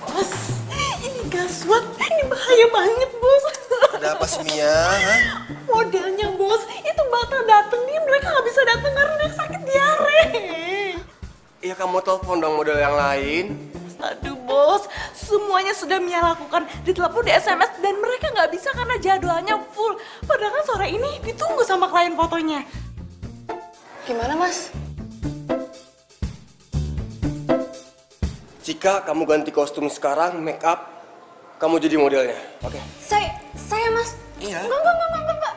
Bos, ini gaswat, ini bahaya banget, Bos. Ada apa sih, Mia? Modelnya, Bos, itu bakal dateng nih, mereka nggak bisa dateng karena dia sakit diare. Ya kamu telepon dong model yang lain. Aduh, Bos, semuanya sudah Mia lakukan, ditelepon, di SMS, dan mereka nggak bisa karena jadwalnya full. Padahal kan sore ini ditunggu sama klien fotonya. gimana, Mas? Cika, kamu ganti kostum sekarang, make up, kamu jadi modelnya, oke? Saya, Mas. Iya. Enggak.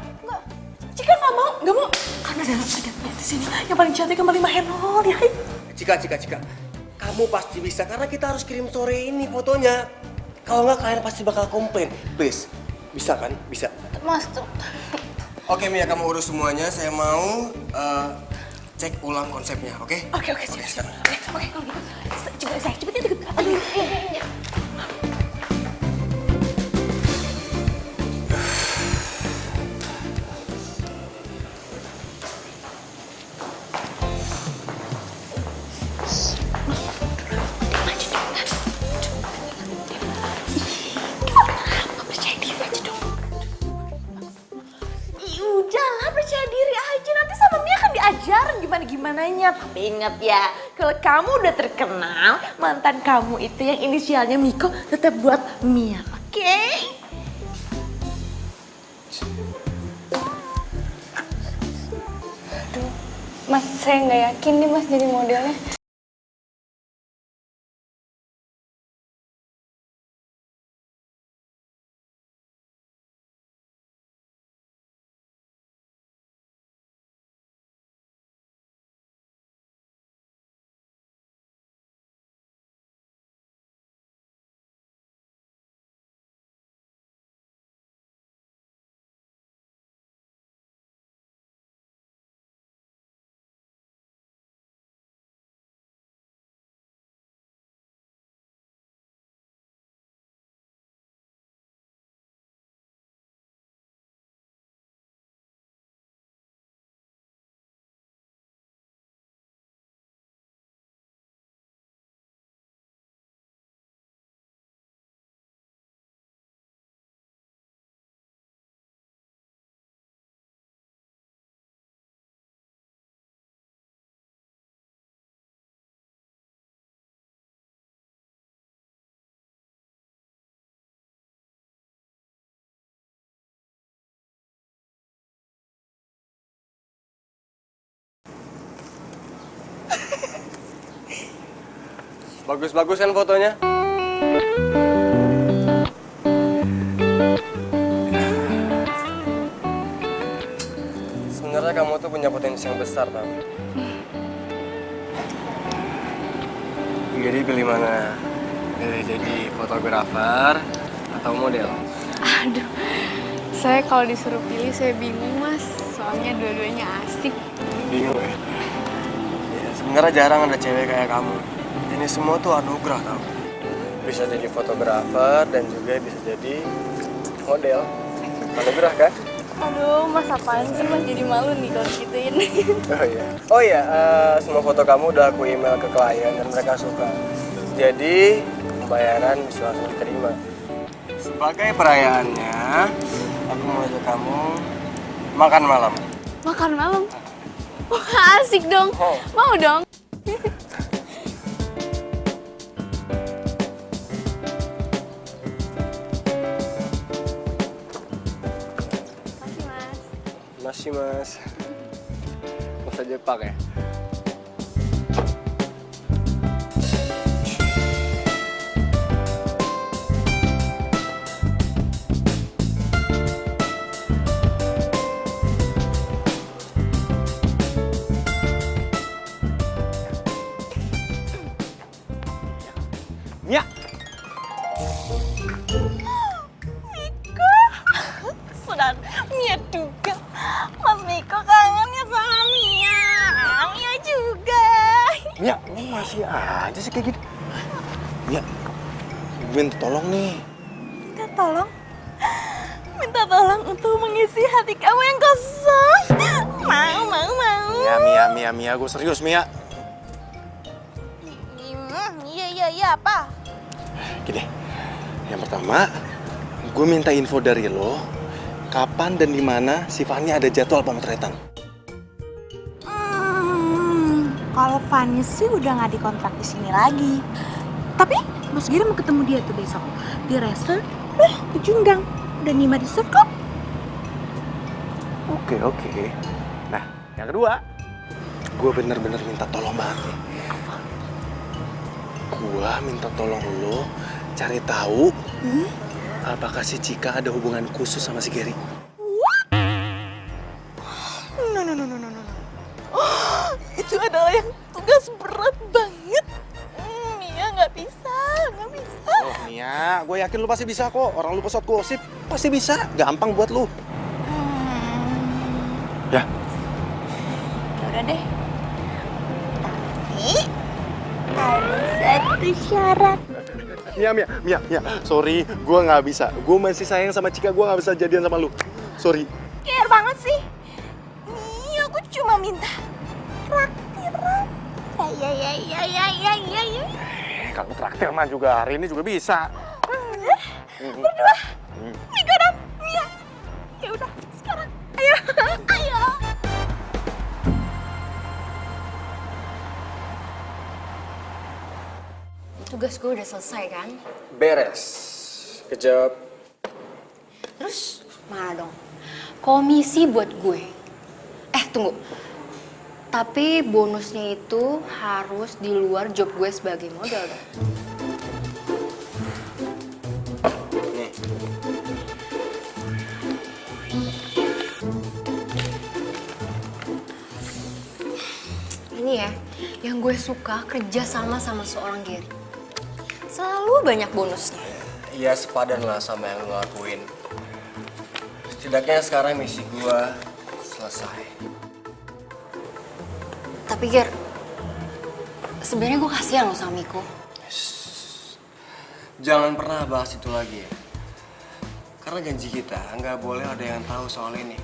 Cika nggak mau. Karena ada di sini yang paling cantik yang paling mahal ya. Cika. Kamu pasti bisa, karena kita harus kirim sore ini fotonya. Kalau nggak, kalian pasti bakal komplain. Please, bisa kan? Bisa. Mas, tuh. Oke, Mia, kamu urus semuanya. Saya mau cek ulang konsepnya, oke? Oke, sekarang. Oke, kalau gitu. Saya cepet deket. Aduh, iya. Udahlah, percaya diri aja. Nanti sama Mia kan diajarin gimana-gimananya. Mia. Tapi ingat ya, kalau kamu udah terkenal, mantan kamu itu yang inisialnya Miko tetap buat Mia, oke? Mas, saya nggak yakin nih Mas jadi modelnya. Bagus-bagus kan fotonya? Sebenarnya kamu tuh punya potensi yang besar, tau? Jadi pilih mana? Pilih jadi fotografer atau model? Aduh, saya kalau disuruh pilih saya bingung Mas. Soalnya dua-duanya asik. Bingung ya? Ya, sebenarnya jarang ada cewek kayak kamu. Ini semua tuh anugerah tau. Bisa jadi fotografer dan juga bisa jadi model. Anugerah kan? Aduh, Mas apaan sih Mas jadi malu nih kalau gituin. Oh iya, semua foto kamu udah aku email ke klien dan mereka suka. Jadi pembayaran bisa langsung diterima. Sebagai perayaannya, aku mau ajak kamu makan malam. Makan malam? Wah asik dong, mau dong. Masih mas. Masa Jepang ya? Mia! Miko, sudah Mia juga. Mas Miko kangennya sama Mia. Mia juga. Mia, ini masih aja sih kayak gitu. Mia, gue minta tolong nih. Minta tolong? Minta tolong untuk mengisi hati kamu yang kosong. Mau. Mia, gue serius, Mia. Iya, apa? Gini, yang pertama, gue minta info dari lo, kapan dan di mana si Fanny ada jadwal pemotretan. Kalau Fanny sih udah nggak dikontrak di sini lagi. Tapi Mas Giri mau ketemu dia tuh besok di resort. Di Junggang. Udah Nima di resort kok. Oke. Nah, yang kedua, gue bener-bener minta tolong banget nih. Gue minta tolong lo cari tahu apakah si Cika ada hubungan khusus sama si Gary. No. Itu adalah yang tugas berat banget. Mia nggak bisa. Oh Mia, gue yakin lu pasti bisa kok. Orang lu pesat gosip, pasti bisa. Gampang buat lu. Ya. Udah deh. Tapi ada satu syarat. Mia. Sorry, gue nggak bisa. Gue masih sayang sama Cika, gue nggak bisa jadian sama lu. Sorry. Care banget sih. Nih, aku cuma minta traktiran. Ya. Kalau traktir mah juga hari ini juga bisa. Berdua. Miko dan Mia. Ya udah, sekarang. Ayo. tugas gue udah selesai kan? Beres. Kejawab. Terus mana dong? Komisi buat gue. Tunggu. Tapi bonusnya itu harus di luar job gue sebagai model dong. Nih. Ini ya, yang gue suka kerja sama seorang Gary. Selalu banyak bonusnya. Iya, sepadan lah sama yang lo lakuin. Setidaknya sekarang misi gue selesai. Tapi Ger, sebenarnya gue kasihan loh sama Miko. Jangan pernah bahas itu lagi ya. Karena janji kita nggak boleh ada yang tahu soal ini.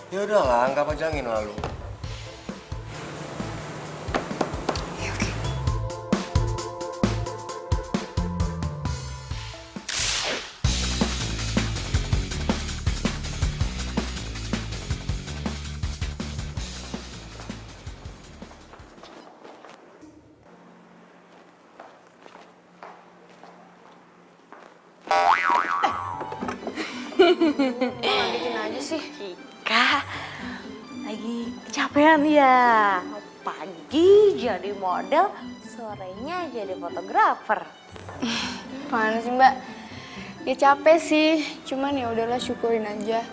Ya udahlah, nggak pajangin lalu. Ya oke. Bikin aja sih. Cika, lagi kecapean ya. Pagi jadi model, sorenya jadi fotografer. Mana sih Mbak? Ya capek sih, cuman ya udahlah syukurin aja.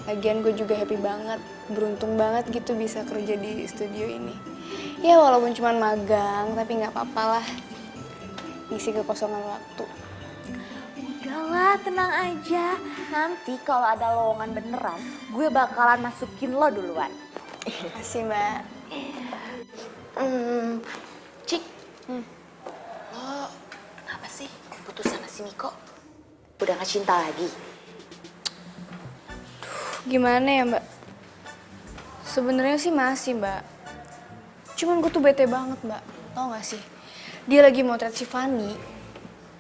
Lagian gue juga happy banget, beruntung banget gitu bisa kerja di studio ini. Ya walaupun cuman magang, tapi nggak apa-apa lah. Isi kekosongan waktu. Udahlah, tenang aja. Nanti kalau ada lowongan beneran, gue bakalan masukin lo duluan. Makasih Mbak. Cik, lo kenapa sih putus sama si Miko? Udah gak cinta lagi? Gimana ya Mbak? Sebenarnya sih masih Mbak. Cuman gue tuh bete banget Mbak. Tau gak sih? Dia lagi motret si Fanny.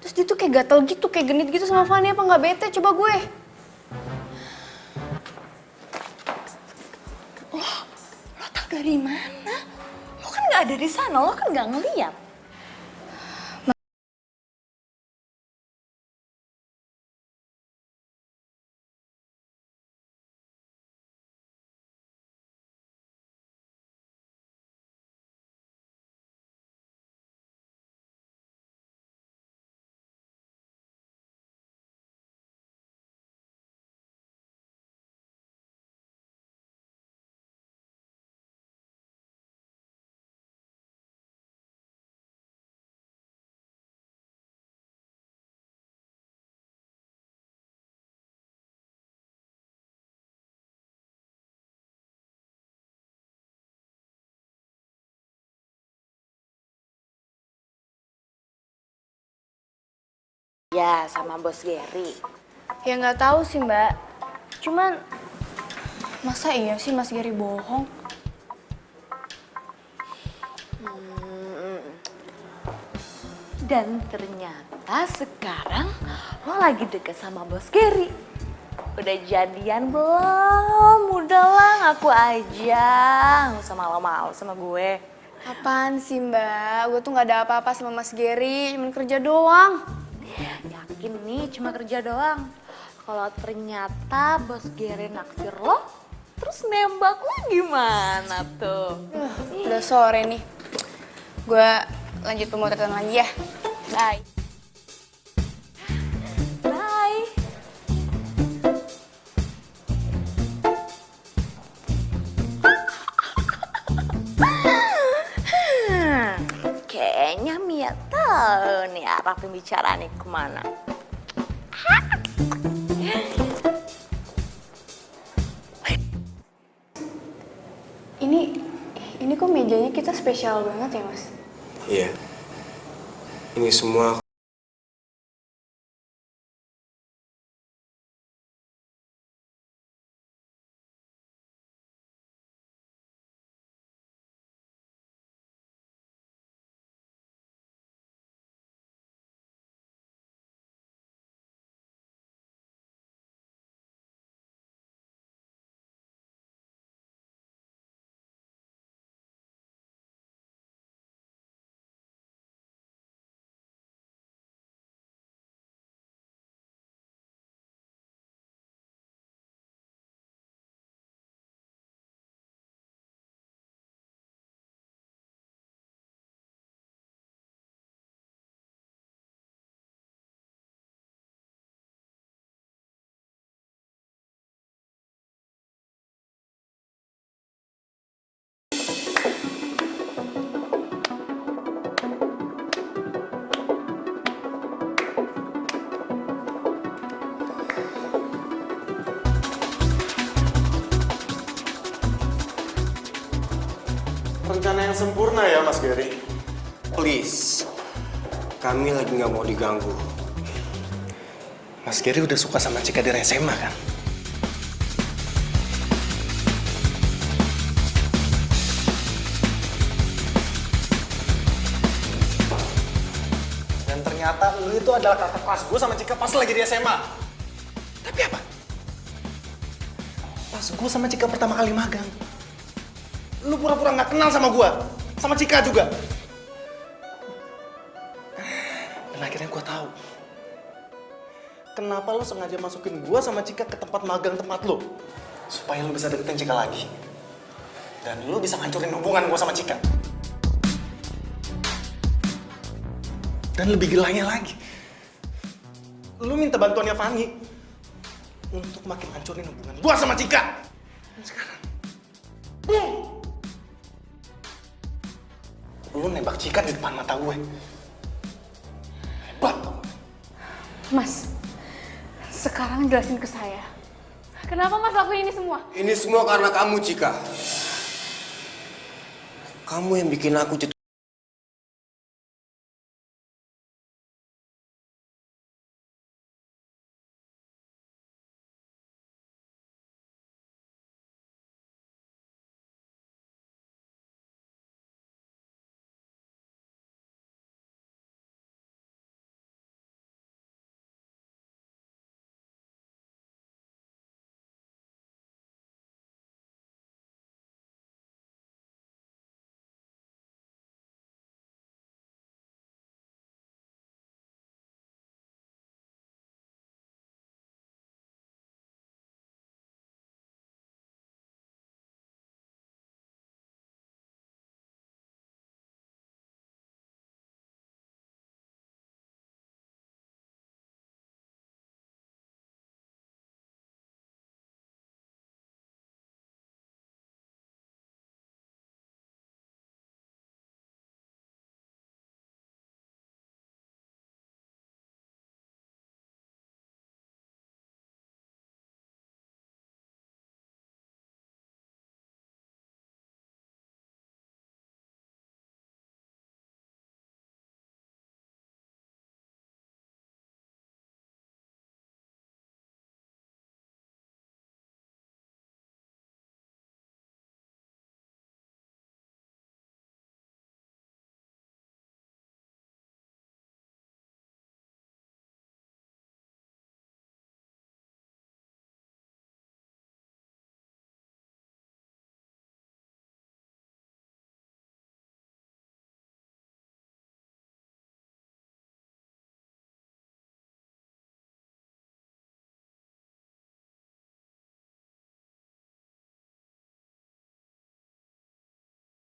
Terus dia tuh kayak gatel gitu, kayak genit gitu sama Fanny. Apa gak bete? Coba gue. Lo tau dari mana? Lo kan gak ada di sana, lo kan gak ngeliat. Ya, sama bos Gary. Ya nggak tahu sih Mbak. Cuman masa iya sih Mas Gary bohong? Dan ternyata sekarang lo lagi deket sama bos Gary. Udah jadian belum? Udahlah, ngaku aja. Nggak usah malu-malu sama gue. Apaan sih Mbak? Gue tuh nggak ada apa-apa sama Mas Gary, cuman kerja doang. Yakin nih cuma kerja doang. Kalau ternyata bos Gary naksir lo, terus nembak lo gimana tuh? Udah sore nih. Gue lanjut pemotretan lagi ya. Bye. Bye. Kayaknya Mia tahu nih arah pembicaraannya kemana. Ini kok mejanya kita spesial banget ya Mas? Iya. Ini semua yang sempurna ya Mas Gary. Please, kami lagi nggak mau diganggu. Mas Gary udah suka sama Cika dari SMA kan? Dan ternyata lu itu adalah kakak kelas gue sama Cika pas lagi di SMA. Tapi apa? Pas gue sama Cika pertama kali magang, lu pura-pura nggak kenal sama gue, sama Cika juga. Dan akhirnya gue tahu kenapa lu sengaja masukin gue sama Cika ke tempat magang tempat lu, supaya lu bisa deketin Cika lagi, dan lu bisa ngancurin hubungan gue sama Cika. Dan lebih gilanya lagi, lu minta bantuannya Fanny untuk makin hancurin hubungan gue sama Cika. Dan sekarang, boom! Lu nembak Cika di depan mata gue. Hebat tau. Mas, sekarang jelasin ke saya. Kenapa Mas lakuin ini semua? Ini semua karena kamu, Cika. Kamu yang bikin aku jatuh.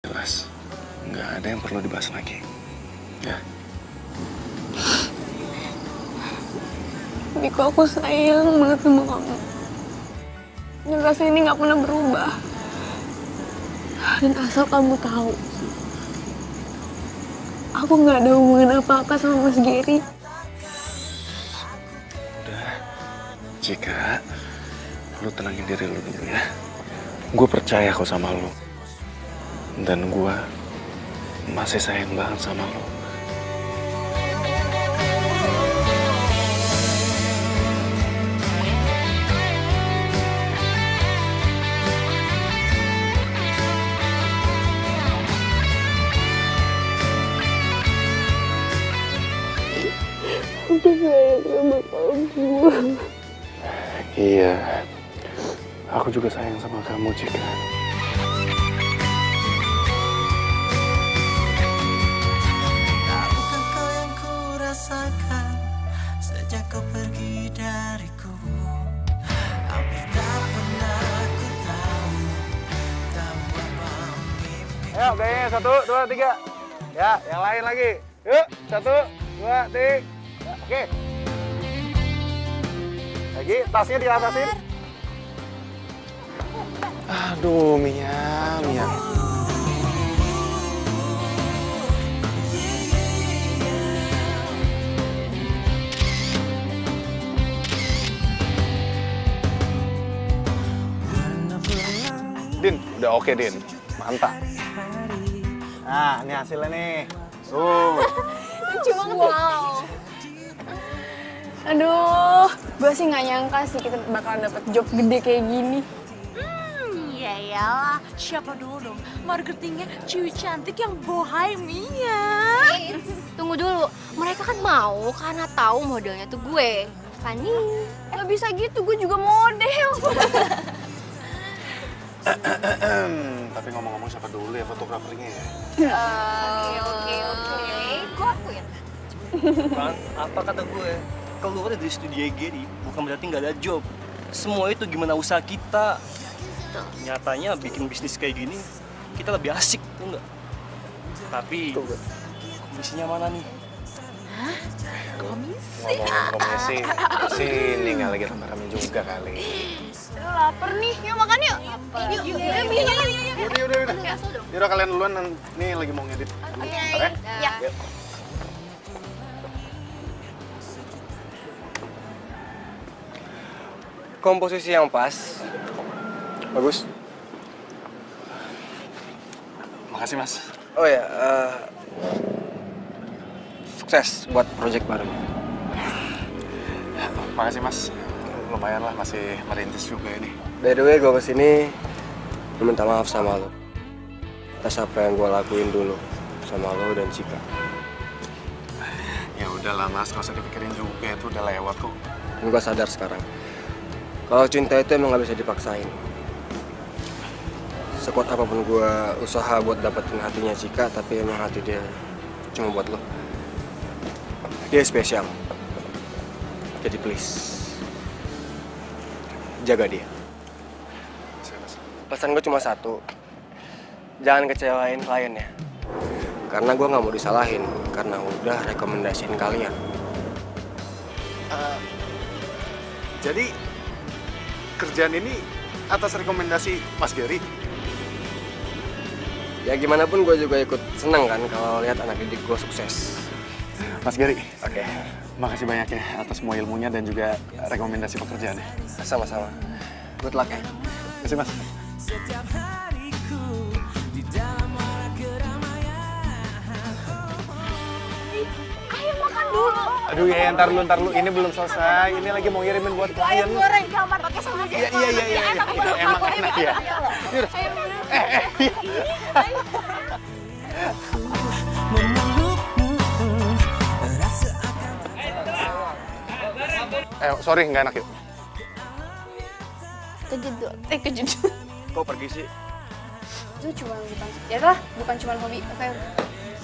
Jelas, nggak ada yang perlu dibahas lagi. Ya. Miko, aku sayang banget sama kamu. Dan rasa ini nggak pernah berubah. Dan asal kamu tahu, aku nggak ada hubungan apa-apa sama Mas Gary. Udah, Cika, lu tenangin diri lu dulu ya. Gue percaya kok sama lu. Dan gue masih sayang banget sama lu. Aku sayang sama kamu. Iya, aku juga sayang sama kamu, Cika. Tahukah kau yang ku rasakan sejak kau pergi dariku? Hampir tak pernah ku tahu apa mimpi. Ayo gayanya 1, 2, 3. Ya, yang lain lagi. Yuk, 1, 2, 3. Oke. Lagi, tasnya diatasin. Aduh, Mia. Warna pelangi Din, udah oke, Din. Mantap. hari Nah, ini hasilnya nih. Tuh. Lucu banget. Wow. Aduh, gue sih nggak nyangka sih kita bakalan dapet job gede kayak gini. Iya iyalah, siapa dulu dong marketingnya cewek cantik yang bohemia. Tunggu dulu, mereka kan mau karena tahu modelnya tuh gue, Fanny. Gak bisa gitu, gue juga model. Tapi ngomong-ngomong siapa dulu ya fotografernya ya? Oke. Gue akuin. Kan, apa kata gue? Keluar dari studio Gary bukan berarti nggak ada job. Semua itu gimana usaha kita. Nyatanya bikin bisnis kayak gini kita lebih asik tuh nggak? Tapi komisinya mana nih? Ngomong-ngomong komisi, sini nggak lagi rame-rame juga kali. Aduh, lapar nih. Yuk makan yuk. Yuk. Yaudah. Yaudah kalian duluan, nih lagi mau ngedit. Oke? Ya. Yuk. Komposisi yang pas. Bagus. Makasih mas. Oh ya, sukses buat project baru. Makasih mas. Lumayan lah, masih merintis juga ini. By the way, gue kesini minta maaf sama lo atas apa yang gue lakuin dulu sama lo dan Cika. Ya udahlah mas, nggak usah dipikirin juga, itu udah lewat kok. Gue sadar sekarang kalau cinta itu emang gak bisa dipaksain. Sekuat apapun gue usaha buat dapetin hatinya Cika, tapi emang hati dia cuma buat lo. Dia spesial. Jadi please, jaga dia. Pesan gue cuma satu, jangan kecewain kliennya. Karena gue gak mau disalahin, karena udah rekomendasiin kalian. Jadi kerjaan ini atas rekomendasi Mas Gary? Ya gimana pun gue juga ikut seneng kan kalau lihat anak didik gue sukses. Mas Gary, oke. Makasih banyak ya atas semua ilmunya dan juga rekomendasi pekerjaannya. Sama-sama. Good luck ya. Terima kasih mas. Setiap hariku di dalam warak keramaian. Ayo makan dulu. Aduh ya, ntar lu. Ini belum selesai. Ini lagi mau ngirimin buat klien. Goreng kamar pakai sambal Iya. Emang enak ya. Yaudah. Sorry, nggak enak yuk. Kejedut. Kok pergi sih? Itu cuma bukan, ya lah, bukan cuma hobi.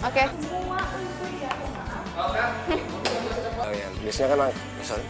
Oke. Oh ya, biasanya kan misalnya